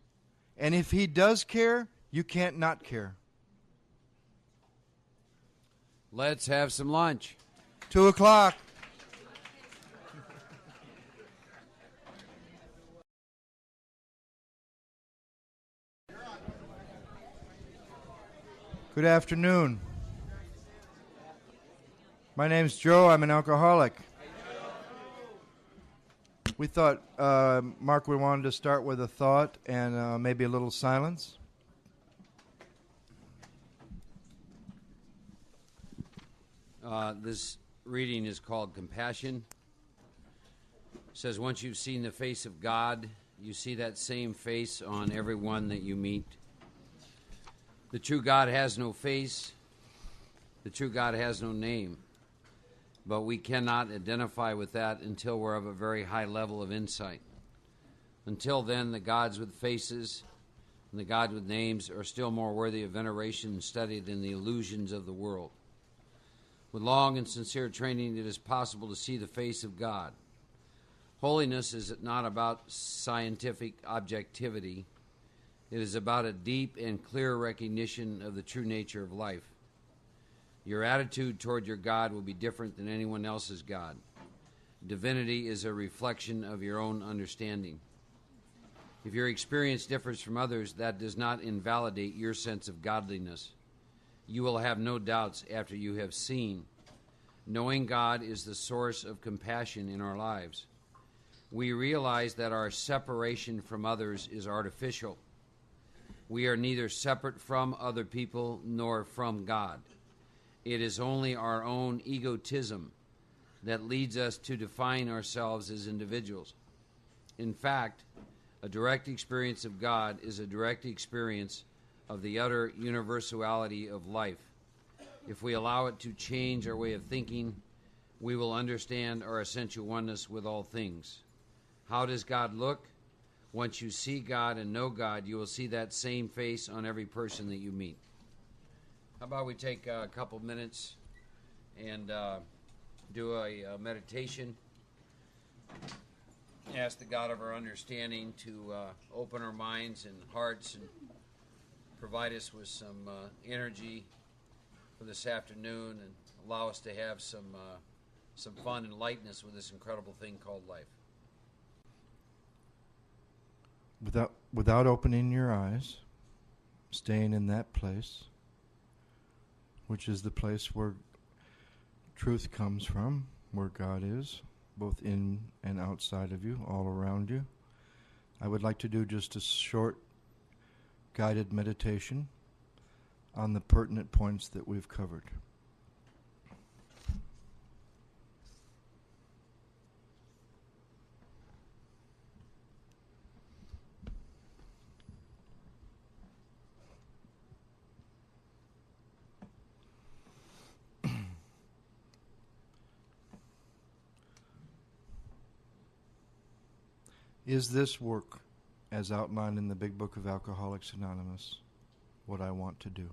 And if he does care, you can't not care. Let's have some lunch. 2:00. Good afternoon. My name's Joe. I'm an alcoholic. We thought Mark would wanted to start with a thought and maybe a little silence. This reading is called Compassion. It says, once you've seen the face of God, you see that same face on everyone that you meet. The true God has no face. The true God has no name. But we cannot identify with that until we're of a very high level of insight. Until then, the gods with faces and the gods with names are still more worthy of veneration and study than the illusions of the world. With long and sincere training, it is possible to see the face of God. Holiness is not about scientific objectivity. It is about a deep and clear recognition of the true nature of life. Your attitude toward your God will be different than anyone else's God. Divinity is a reflection of your own understanding. If your experience differs from others, that does not invalidate your sense of godliness. You will have no doubts after you have seen. Knowing God is the source of compassion in our lives. We realize that our separation from others is artificial. We are neither separate from other people nor from God. It is only our own egotism that leads us to define ourselves as individuals. In fact, a direct experience of God is a direct experience of the utter universality of life. If we allow it to change our way of thinking, we will understand our essential oneness with all things. How does God look? Once you see God and know God, you will see that same face on every person that you meet. How about we take a couple minutes and do a meditation? Ask the God of our understanding to open our minds and hearts and provide us with some energy for this afternoon and allow us to have some fun and lightness with this incredible thing called life. Without opening your eyes, staying in that place, which is the place where truth comes from, where God is, both in and outside of you, all around you. I would like to do just a short guided meditation on the pertinent points that we've covered. Is this work, as outlined in the Big Book of Alcoholics Anonymous, what I want to do?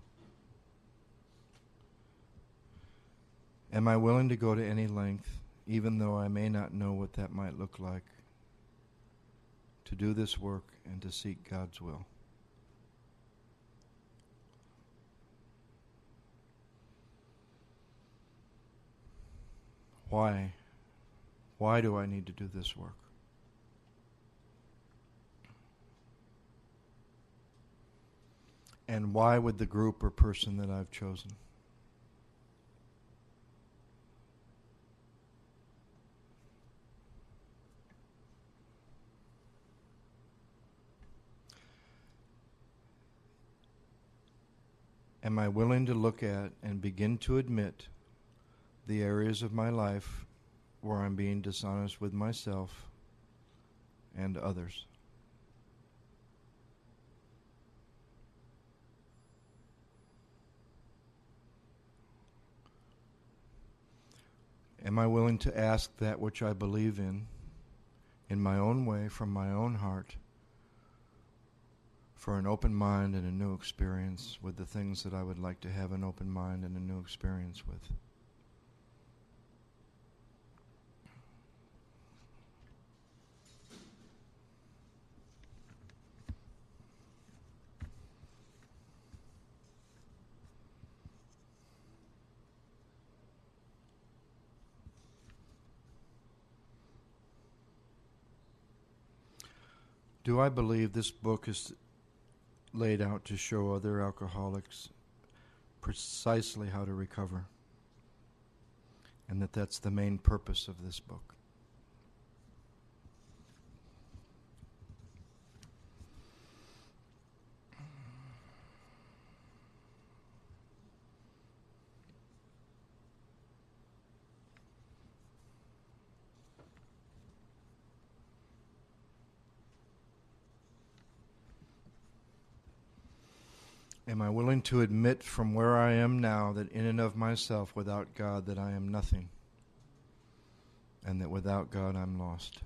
Am I willing to go to any length, even though I may not know what that might look like, to do this work and to seek God's will? Why? Why do I need to do this work? And why would the group or person that I've chosen? Am I willing to look at and begin to admit the areas of my life where I'm being dishonest with myself and others? Am I willing to ask that which I believe in my own way, from my own heart, for an open mind and a new experience with the things that I would like to have an open mind and a new experience with? Do I believe this book is laid out to show other alcoholics precisely how to recover, and that that's the main purpose of this book? Am I willing to admit from where I am now that in and of myself, without God, that I am nothing, and that without God I'm lost?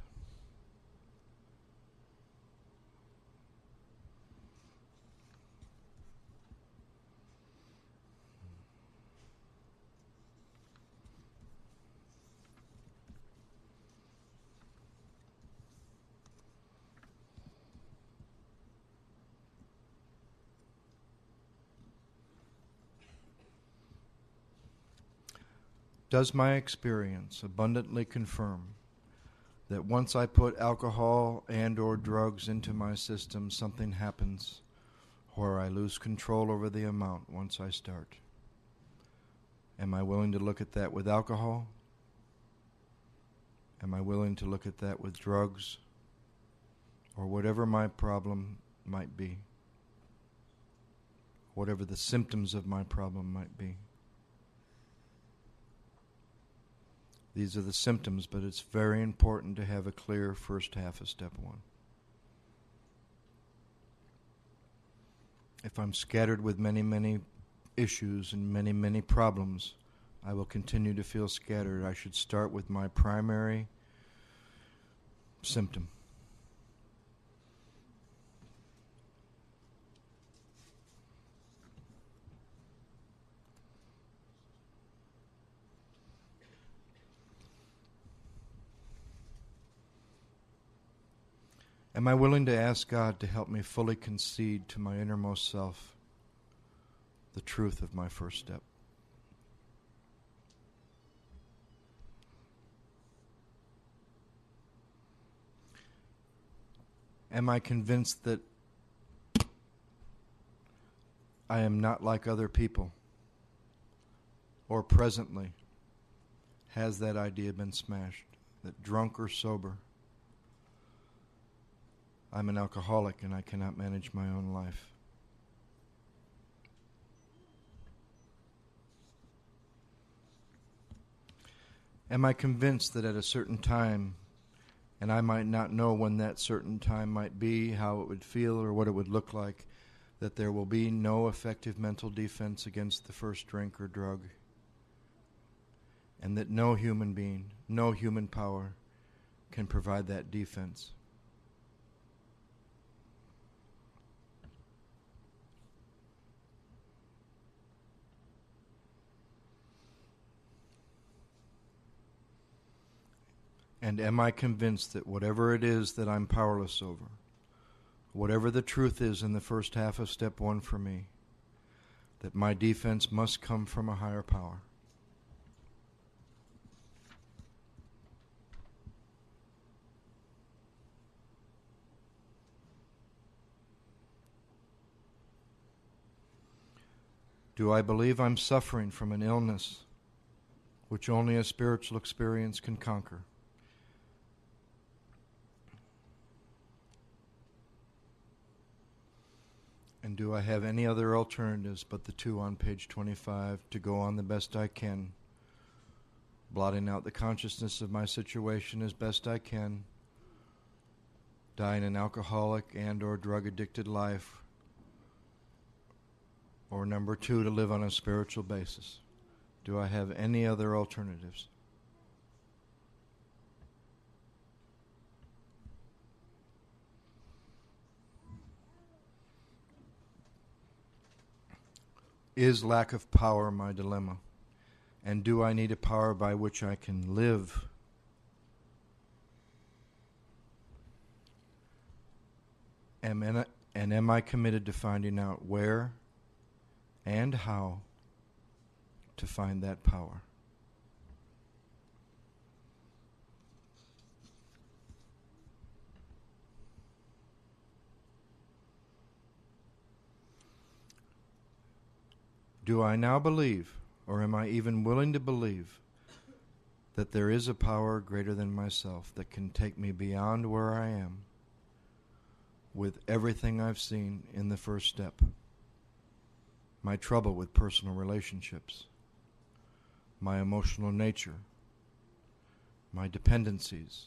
Does my experience abundantly confirm that once I put alcohol and or drugs into my system, something happens where I lose control over the amount once I start? Am I willing to look at that with alcohol? Am I willing to look at that with drugs? Or whatever my problem might be? Whatever the symptoms of my problem might be? These are the symptoms, but it's very important to have a clear first half of step one. If I'm scattered with many, many issues and many, many problems, I will continue to feel scattered. I should start with my primary symptom. Am I willing to ask God to help me fully concede to my innermost self the truth of my first step? Am I convinced that I am not like other people? Or presently, has that idea been smashed? That drunk or sober, I'm an alcoholic and I cannot manage my own life? Am I convinced that at a certain time, and I might not know when that certain time might be, how it would feel, or what it would look like, that there will be no effective mental defense against the first drink or drug, and that no human being, no human power can provide that defense? And am I convinced that whatever it is that I'm powerless over, whatever the truth is in the first half of step 1 for me, that my defense must come from a higher power? Do I believe I'm suffering from an illness which only a spiritual experience can conquer? And do I have any other alternatives but the 2 on page 25 to go on the best I can, blotting out the consciousness of my situation as best I can, dying an alcoholic and or drug-addicted life, or number 2, to live on a spiritual basis? Do I have any other alternatives? Is lack of power my dilemma? And do I need a power by which I can live? And am I committed to finding out where and how to find that power? Do I now believe, or am I even willing to believe, that there is a power greater than myself that can take me beyond where I am with everything I've seen in the first step? My trouble with personal relationships, my emotional nature, my dependencies,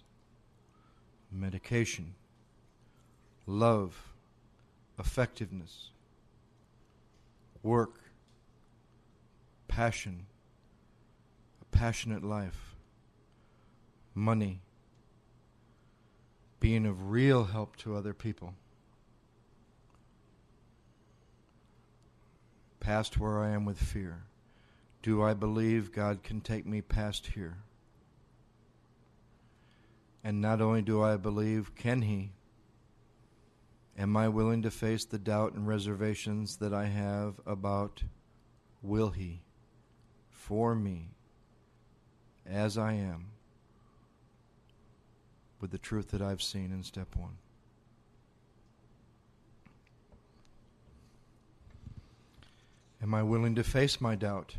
medication, love, effectiveness, work, passion, a passionate life, money, being of real help to other people, past where I am with fear. Do I believe God can take me past here? And not only do I believe, can He? Am I willing to face the doubt and reservations that I have about, will He, for me, as I am, with the truth that I've seen in step 1? Am I willing to face my doubt?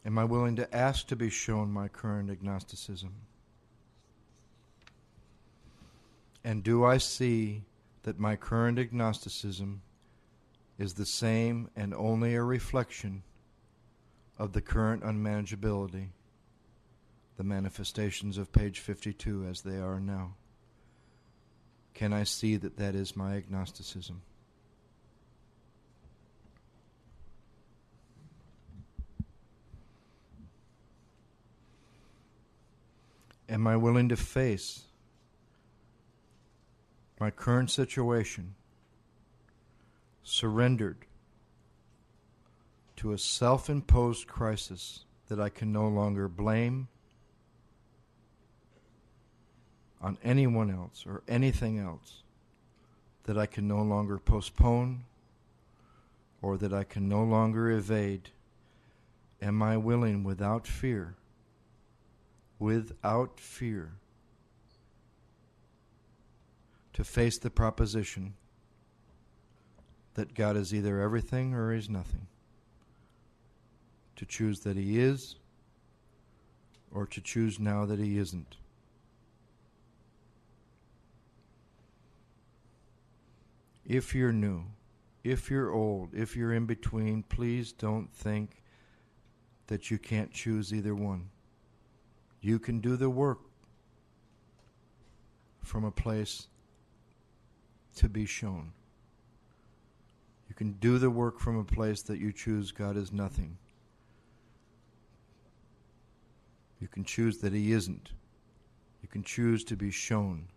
Am I willing to ask to be shown my current agnosticism? And do I see that my current agnosticism is the same and only a reflection of the current unmanageability, the manifestations of page 52 as they are now? Can I see that that is my agnosticism? Am I willing to face my current situation, surrendered to a self-imposed crisis that I can no longer blame on anyone else or anything else, that I can no longer postpone or that I can no longer evade? Am I willing without fear to face the proposition that God is either everything or He's nothing? To choose that He is, or to choose now that He isn't? If you're new, if you're old, if you're in between, please don't think that you can't choose either one. You can do the work from a place to be shown. You can do the work from a place that you choose God is nothing. You can choose that He isn't. You can choose to be shown.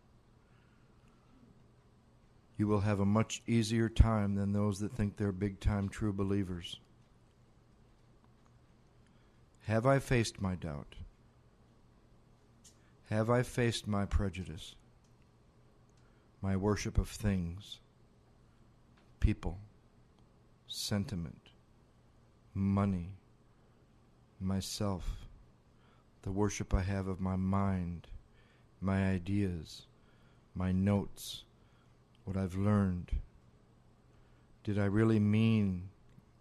You will have a much easier time than those that think they're big-time true believers. Have I faced my doubt? Have I faced my prejudice, my worship of things, people, sentiment, money, myself, the worship I have of my mind, my ideas, my notes, what I've learned? Did I really mean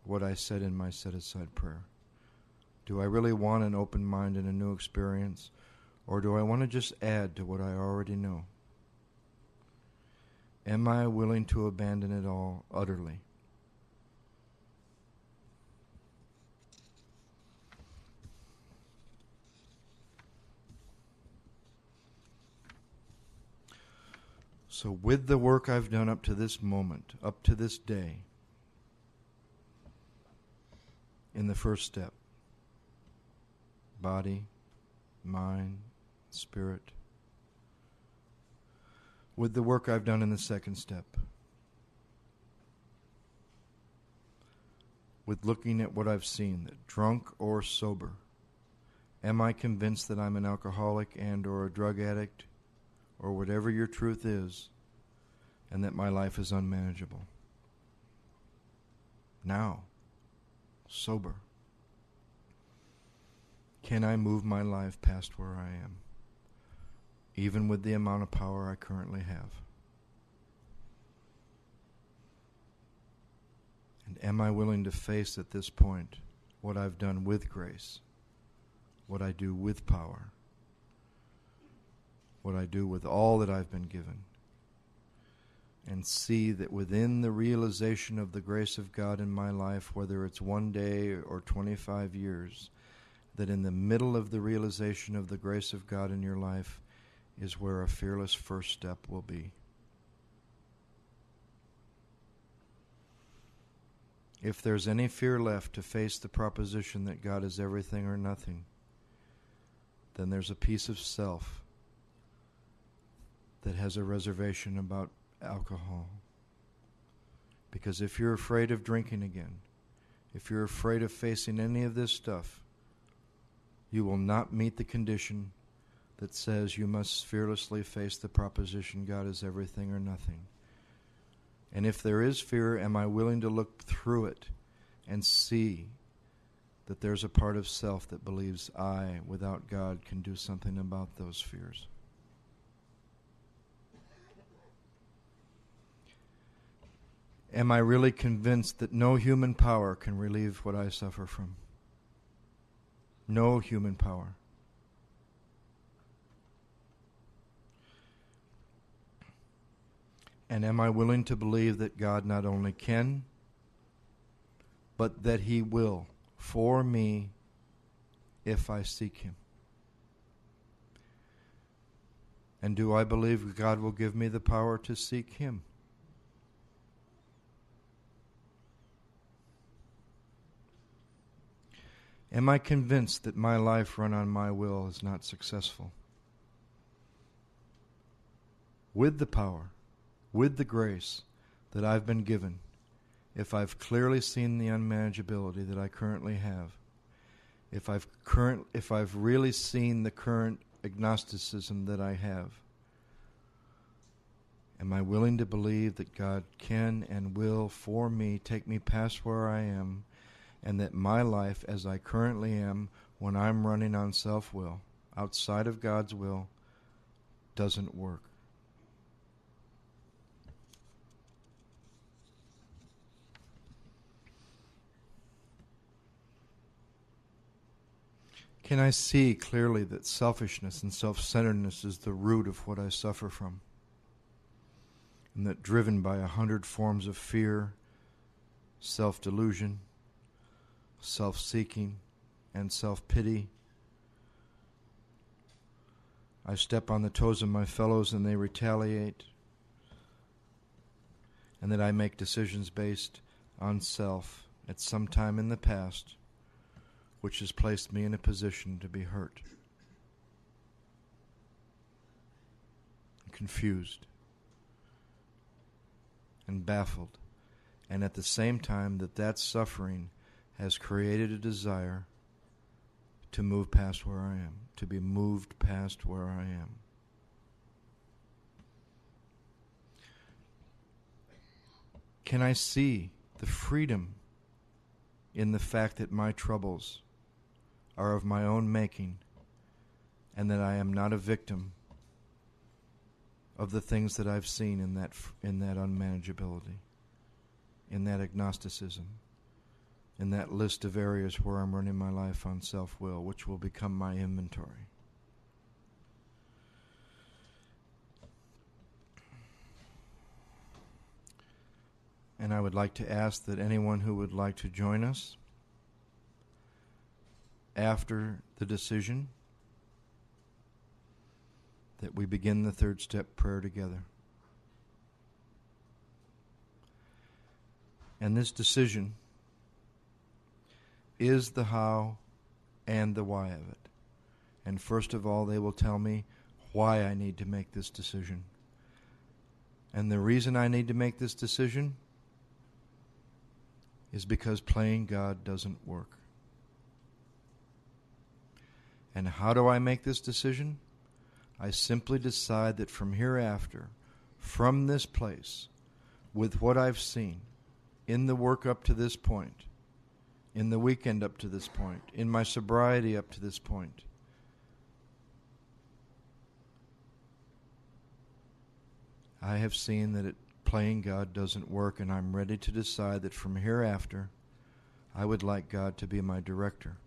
what I said in my set-aside prayer? Do I really want an open mind and a new experience, or do I want to just add to what I already know? Am I willing to abandon it all utterly? So with the work I've done up to this moment, up to this day, in the first step, body, mind, spirit, with the work I've done in the second step, with looking at what I've seen, that drunk or sober, am I convinced that I'm an alcoholic and or a drug addict, or whatever your truth is, and that my life is unmanageable? Now, sober, can I move my life past where I am, even with the amount of power I currently have? And am I willing to face at this point what I've done with grace, what I do with power, what I do with all that I've been given, and see that within the realization of the grace of God in my life, whether it's one day or 25 years, that in the middle of the realization of the grace of God in your life is where a fearless first step will be. If there's any fear left to face the proposition that God is everything or nothing, then there's a piece of self that has a reservation about alcohol. Because if you're afraid of drinking again, if you're afraid of facing any of this stuff, you will not meet the condition that says you must fearlessly face the proposition God is everything or nothing. And if there is fear, am I willing to look through it and see that there's a part of self that believes I, without God, can do something about those fears? Am I really convinced that no human power can relieve what I suffer from? No human power. And am I willing to believe that God not only can, but that He will for me if I seek Him? And do I believe God will give me the power to seek Him? Am I convinced that my life run on my will is not successful? With the power, with the grace that I've been given, if I've clearly seen the unmanageability that I currently have, if I've really seen the current agnosticism that I have, am I willing to believe that God can and will for me take me past where I am, and that my life as I currently am, when I'm running on self-will, outside of God's will, doesn't work? Can I see clearly that selfishness and self-centeredness is the root of what I suffer from? And that driven by 100 forms of fear, self-delusion, self-seeking, and self-pity, I step on the toes of my fellows and they retaliate, and that I make decisions based on self at some time in the past, which has placed me in a position to be hurt, confused, and baffled, and at the same time that suffering has created a desire to move past where I am, to be moved past where I am. Can I see the freedom in the fact that my troubles are of my own making and that I am not a victim of the things that I've seen in that unmanageability, in that agnosticism, in that list of areas where I'm running my life on self-will, which will become my inventory. And I would like to ask that anyone who would like to join us after the decision, that we begin the third step prayer together. And this decision is the how and the why of it. And first of all, they will tell me why I need to make this decision. And the reason I need to make this decision is because playing God doesn't work. And how do I make this decision? I simply decide that from hereafter, from this place, with what I've seen, in the work up to this point, in the weekend up to this point, in my sobriety up to this point, I have seen that playing God doesn't work, and I'm ready to decide that from hereafter, I would like God to be my director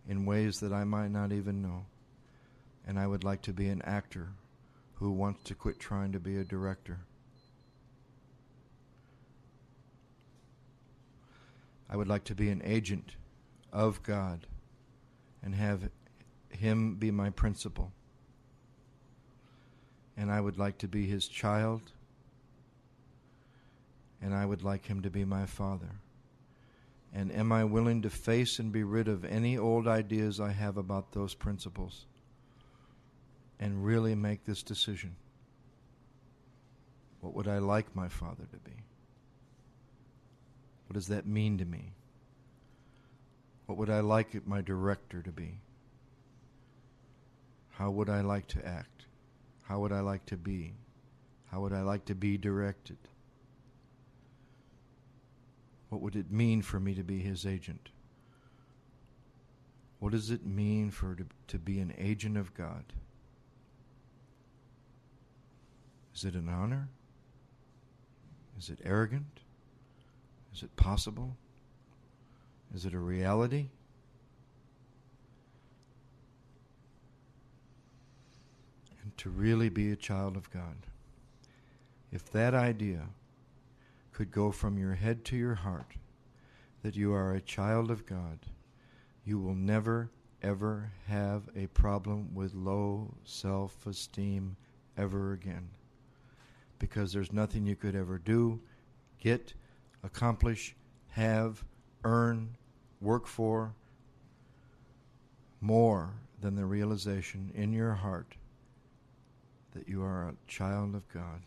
in ways that I might not even know. And I would like to be an actor who wants to quit trying to be a director. I would like to be an agent of God and have Him be my principal. And I would like to be His child, and I would like Him to be my Father. And am I willing to face and be rid of any old ideas I have about those principles and really make this decision? What would I like my Father to be? What does that mean to me? What would I like my director to be? How would I like to act? How would I like to be? How would I like to be directed? What would it mean for me to be His agent? What does it mean to be an agent of God? Is it an honor? Is it arrogant? Is it possible? Is it a reality? And to really be a child of God, if that idea could go from your head to your heart, that you are a child of God, you will never, ever have a problem with low self-esteem ever again. Because there's nothing you could ever do, get, accomplish, have, earn, work for, more than the realization in your heart that you are a child of God.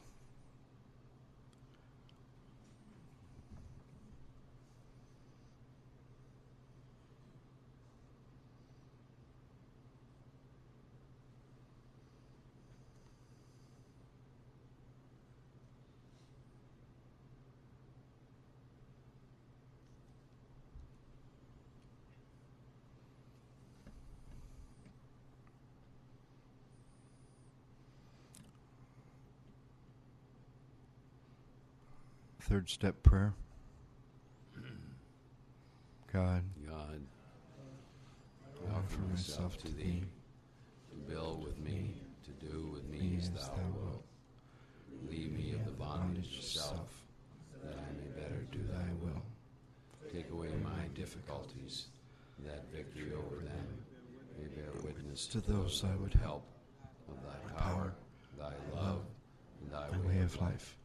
Third step prayer. God, I offer myself to Thee, to build with me, to do with me as Thou wilt. Leave me of the bondage of self, that I may better do Thy will. Take away my difficulties, that victory over them may bear witness to those I would help of Thy power, Thy love, and Thy way of life.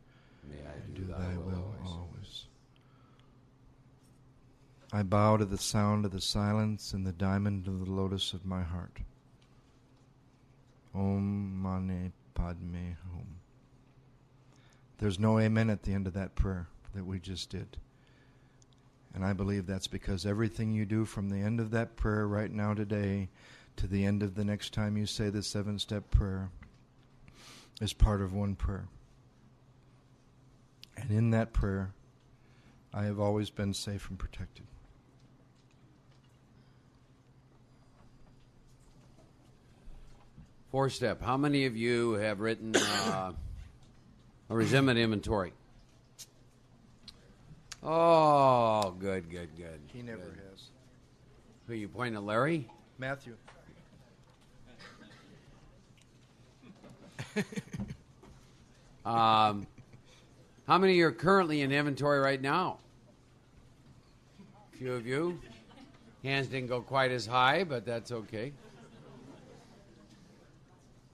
May I Do Thy will always. I bow to the sound of the silence and the diamond of the lotus of my heart. Om Mani Padme Hum. There's no amen at the end of that prayer that we just did. And I believe that's because everything you do from the end of that prayer right now today to the end of the next time you say the 7-step prayer is part of one prayer. And in that prayer, I have always been safe and protected. Fourth step. How many of you have written a resentment inventory? Oh, good. He never Good. has. Who you pointing at, Larry? Matthew. How many are currently in inventory right now? A few of you. Hands didn't go quite as high, but that's okay.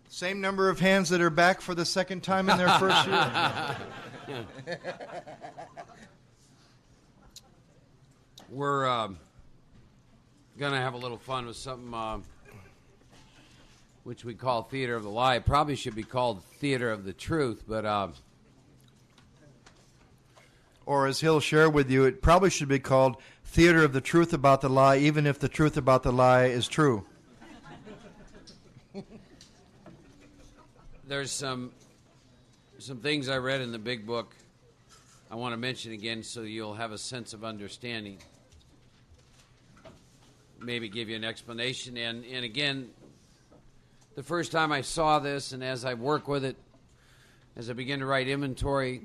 Same number of hands that are back for the second time in their first year. We're going to have a little fun with something which we call Theater of the Lie. It probably should be called Theater of the Truth, but... Or as he'll share with you, it probably should be called Theater of the Truth About the Lie, even if the truth about the lie is true. There's some things I read in the big book I want to mention again so you'll have a sense of understanding. Maybe give you an explanation. And again, the first time I saw this, and as I work with it, as I begin to write inventory,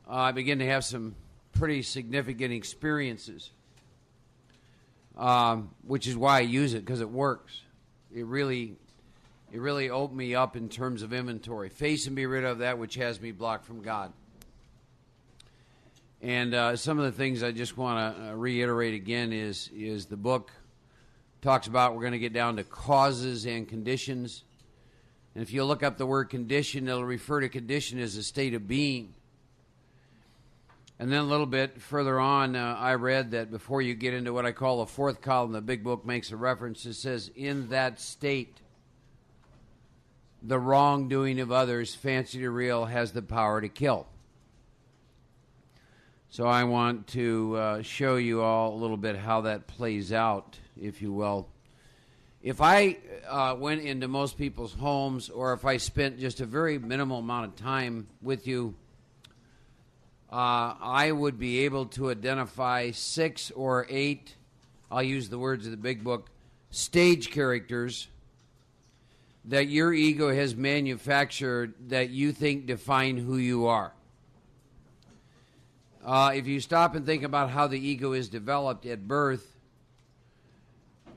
I begin to have some pretty significant experiences, which is why I use it, because it works. It really opened me up in terms of inventory. Face and be rid of that which has me blocked from God. And some of the things I just want to reiterate again is the book talks about, we're going to get down to causes and conditions. And if you look up the word condition, it'll refer to condition as a state of being. And then a little bit further on, I read that before you get into what I call the fourth column, the big book makes a reference. It says, in that state, the wrongdoing of others, fancy or real, has the power to kill. So I want to show you all a little bit how that plays out, if you will. If I went into most people's homes, or if I spent just a very minimal amount of time with you, I would be able to identify 6 or 8, I'll use the words of the big book, stage characters that your ego has manufactured that you think define who you are. If you stop and think about how the ego is developed at birth,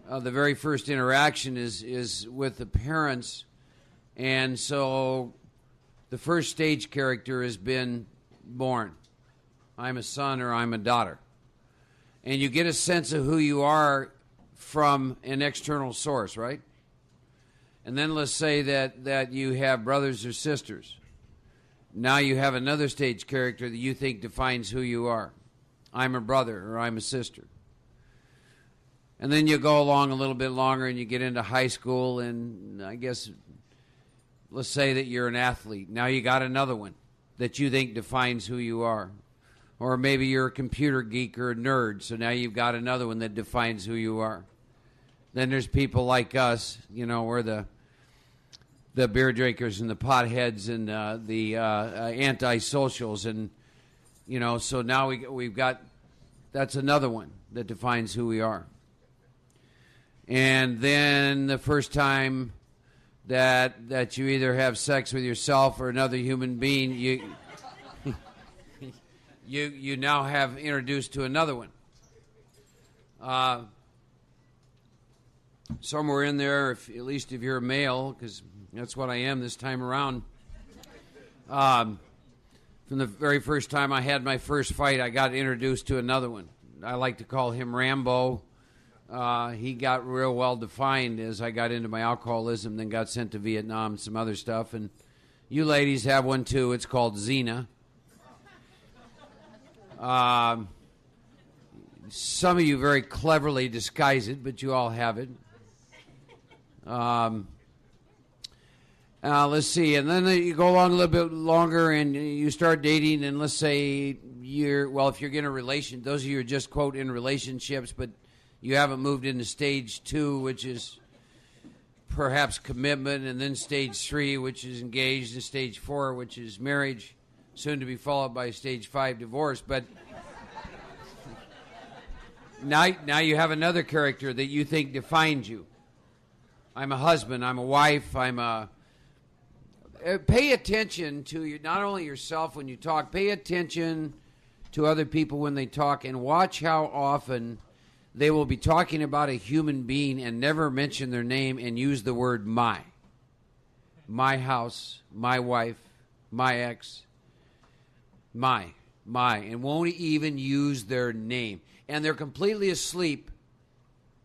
the very first interaction is with the parents, and so the first stage character has been born. I'm a son or I'm a daughter. And you get a sense of who you are from an external source, right? And then let's say that you have brothers or sisters. Now you have another stage character that you think defines who you are. I'm a brother or I'm a sister. And then you go along a little bit longer and you get into high school, and I guess let's say that you're an athlete. Now you got another one that you think defines who you are. Or maybe you're a computer geek or a nerd, so now you've got another one that defines who you are. Then there's people like us, we're the beer drinkers and the potheads and the antisocials, and so now we've got, that's another one that defines who we are. And then the first time that you either have sex with yourself or another human being, you now have introduced to another one. Somewhere in there, at least if you're a male, because that's what I am this time around. From the very first time I had my first fight, I got introduced to another one. I like to call him Rambo. He got real well defined as I got into my alcoholism, then got sent to Vietnam and some other stuff. And you ladies have one too. It's called Xena. Some of you very cleverly disguise it, but you all have it. And Let's see, and then you go along a little bit longer, and you start dating, and let's say if you're in a relation, those of you who are just, quote, in relationships, but you haven't moved into stage 2, which is perhaps commitment, and then stage 3, which is engaged, and stage 4, which is marriage, soon to be followed by stage 5, divorce. But now you have another character that you think defines you. I'm a husband, I'm a wife, pay attention to not only yourself when you talk, pay attention to other people when they talk, and watch how often they will be talking about a human being and never mention their name and use the word my. My house, my wife, my ex, my, and won't even use their name. And they're completely asleep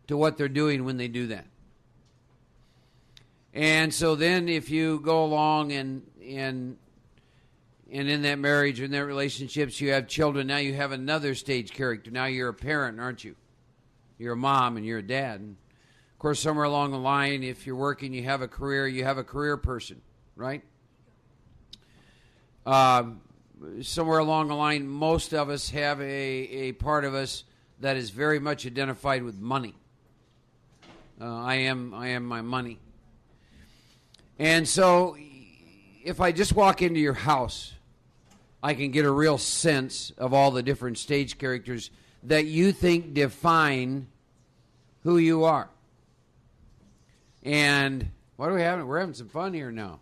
to what they're doing when they do that. And so then if you go along and in that marriage or in that relationships you have children, now you have another stage character. Now you're a parent, aren't you? You're a mom and you're a dad. And of course, somewhere along the line, if you're working, you have a career person, right? Somewhere along the line, most of us have a part of us that is very much identified with money. I am my money. And so if I just walk into your house, I can get a real sense of all the different stage characters that you think define who you are. And what are we having? We're having some fun here now.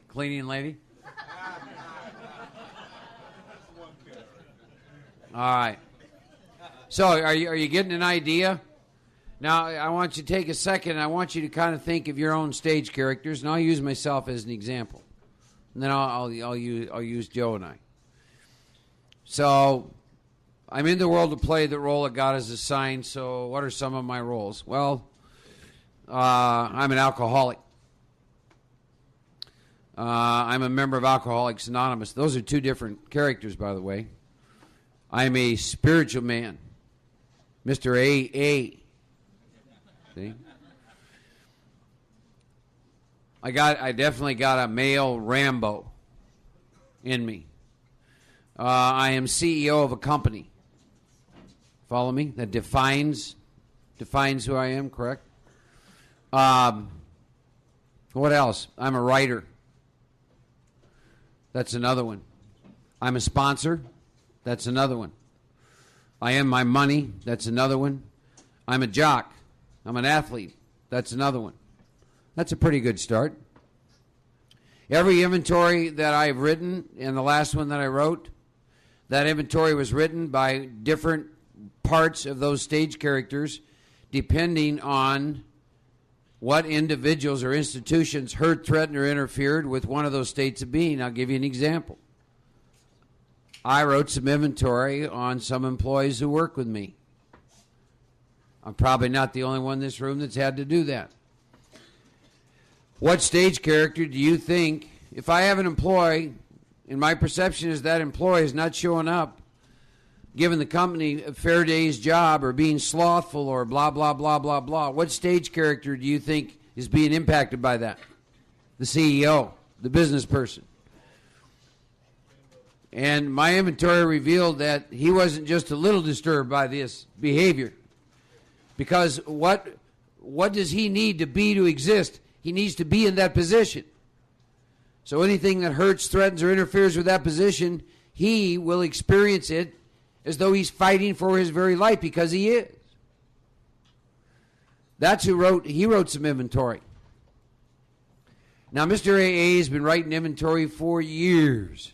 Cleaning lady? All right. So are you getting an idea? Now, I want you to take a second. I want you to kind of think of your own stage characters, and I'll use myself as an example. And then I'll use Joe and I. So, I'm in the world to play the role that God has assigned. So, what are some of my roles? Well, I'm an alcoholic. I'm a member of Alcoholics Anonymous. Those are two different characters, by the way. I'm a spiritual man, Mr. AA. See? I definitely got a male Rambo in me. I am CEO of a company. Follow me? That defines who I am, correct? What else? I'm a writer. That's another one. I'm a sponsor. That's another one. I am my money. That's another one. I'm a jock. I'm an athlete. That's another one. That's a pretty good start. Every inventory that I've written, and the last one that I wrote, that inventory was written by different parts of those stage characters depending on what individuals or institutions hurt, threatened, or interfered with one of those states of being. I'll give you an example. I wrote some inventory on some employees who work with me. I'm probably not the only one in this room that's had to do that. What stage character do you think, if I have an employee, and my perception is that employee is not showing up, giving the company a fair day's job, or being slothful, or blah, blah, blah, blah, blah, what stage character do you think is being impacted by that? The CEO, the business person. And my inventory revealed that he wasn't just a little disturbed by this behavior. Because what does he need to be to exist? He needs to be in that position. So anything that hurts, threatens, or interferes with that position, he will experience it as though he's fighting for his very life, because he is. That's he wrote some inventory. Now, Mr. AA has been writing inventory for years.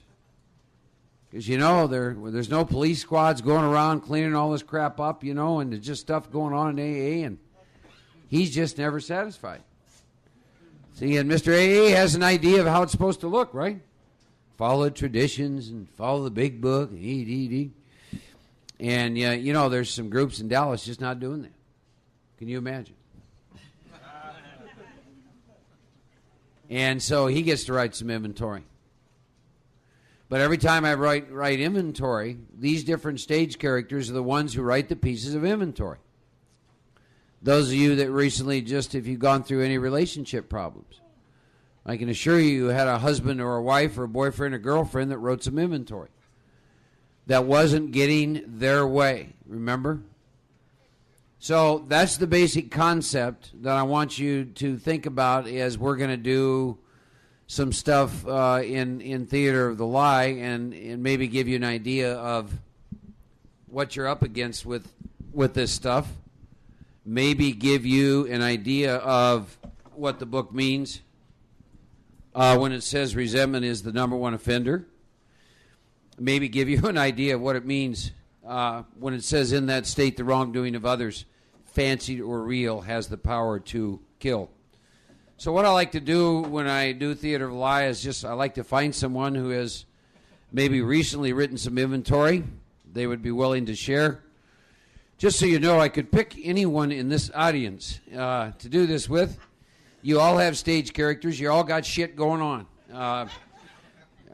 Because, there's no police squads going around cleaning all this crap up, and there's just stuff going on in AA, and he's just never satisfied. See, and Mr. AA has an idea of how it's supposed to look, right? Follow the traditions and follow the big book, and, there's some groups in Dallas just not doing that. Can you imagine? And so he gets to write some inventory. But every time I write inventory, these different stage characters are the ones who write the pieces of inventory. Those of you that recently if you've gone through any relationship problems, I can assure you had a husband or a wife or a boyfriend or girlfriend that wrote some inventory that wasn't getting their way, remember? So that's the basic concept that I want you to think about as we're going to do some stuff in Theater of the Lie and maybe give you an idea of what you're up against with this stuff. Maybe give you an idea of what the book means when it says resentment is the number one offender. Maybe give you an idea of what it means when it says in that state the wrongdoing of others, fancied or real, has the power to kill. So what I like to do when I do Theater of the Lie is I like to find someone who has maybe recently written some inventory they would be willing to share. Just so you know, I could pick anyone in this audience to do this with. You all have stage characters. You all got shit going on.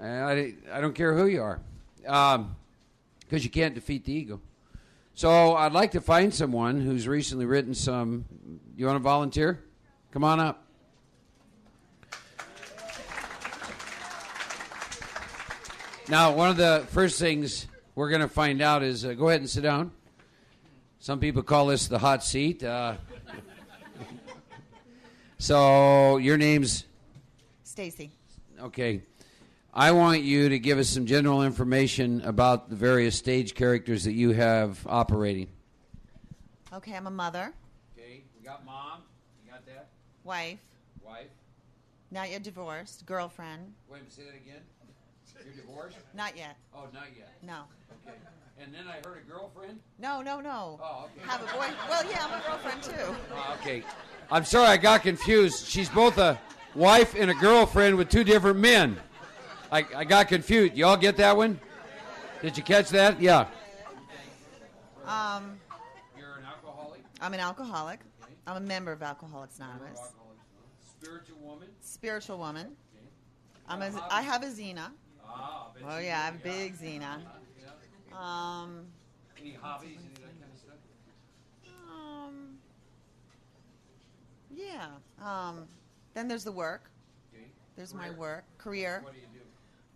I don't care who you are, because you can't defeat the ego. So I'd like to find someone who's recently written some. You want to volunteer? Come on up. Now, one of the first things we're going to find out is, go ahead and sit down. Some people call this the hot seat. So your name's? Stacy. Okay. I want you to give us some general information about the various stage characters that you have operating. Okay, I'm a mother. Okay, we got mom. You got that? Wife. Wife. Not yet divorced. Girlfriend. Wait a minute, say that again. You're divorced? Not yet. Oh, not yet. No. Okay. And then I heard a girlfriend? No. Oh, okay. Have a boy. Well, yeah, I'm a girlfriend too. Oh, okay. I'm sorry, I got confused. She's both a wife and a girlfriend with two different men. I got confused. You all get that one? Did you catch that? Yeah. You're an alcoholic? I'm an alcoholic. Okay. I'm a member of Alcoholics Anonymous. Spiritual woman? Spiritual woman. Okay. I have a Xena. Oh, yeah, I have a big Xena. Yeah. Any hobbies, any of that kind of stuff? Yeah. Then there's the work. Okay. There's Career? my work. Career. What do you do?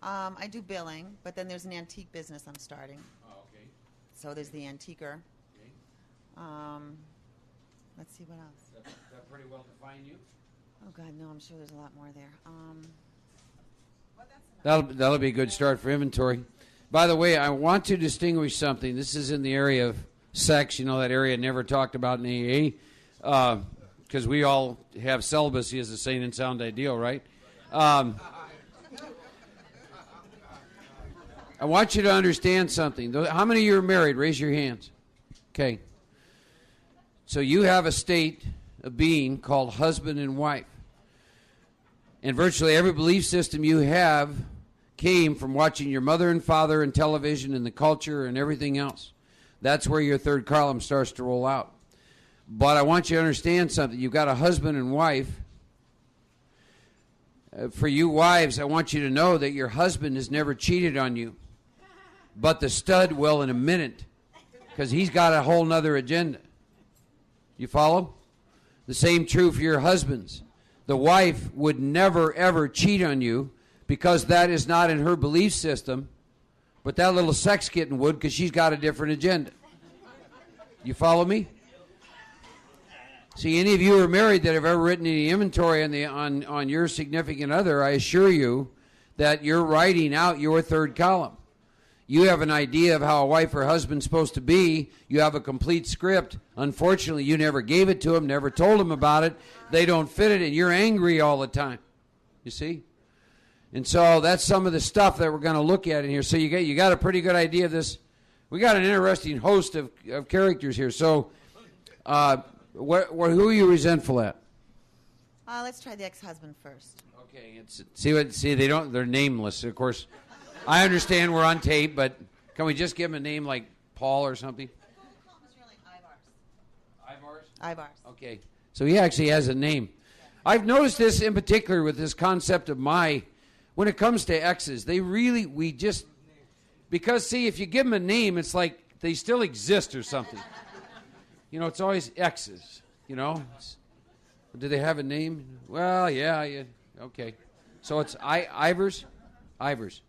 I do billing, but then there's an antique business I'm starting. Oh, okay. So there's the antiquer. Okay. Let's see what else. That pretty well define you? Oh God, no, I'm sure there's a lot more there. That'll be a good start for inventory. By the way, I want to distinguish something. This is in the area of sex. You know, that area never talked about in AA, because we all have celibacy as a sane and sound ideal, right? I want you to understand something. How many of you are married? Raise your hands. Okay. So you have a state of being called husband and wife. And virtually every belief system you have came from watching your mother and father and television and the culture and everything else. That's where your third column starts to roll out. But I want you to understand something. You've got a husband and wife. For you wives, I want you to know that your husband has never cheated on you. But the stud will in a minute, because he's got a whole nother agenda. You follow? The same true for your husbands. The wife would never, ever cheat on you because that is not in her belief system, but that little sex kitten would, because she's got a different agenda. You follow me? See, any of you who are married that have ever written any inventory on your significant other, I assure you that you're writing out your third column. You have an idea of how a wife or husband's supposed to be. You have a complete script. Unfortunately, you never gave it to them, never told them about it. They don't fit it, and you're angry all the time. You see? And so that's some of the stuff that we're going to look at in here. So you got a pretty good idea of this. We got an interesting host of characters here. So who are you resentful at? Let's try the ex-husband first. Okay. They're nameless, of course. I understand we're on tape, but can we just give him a name like Paul or something? Ivars? Okay. So he actually has a name. I've noticed this in particular with this concept of when it comes to exes, because see, if you give them a name, it's like they still exist or something. You know, it's always exes. You know, do they have a name? Well, yeah, okay. So it's Ivers.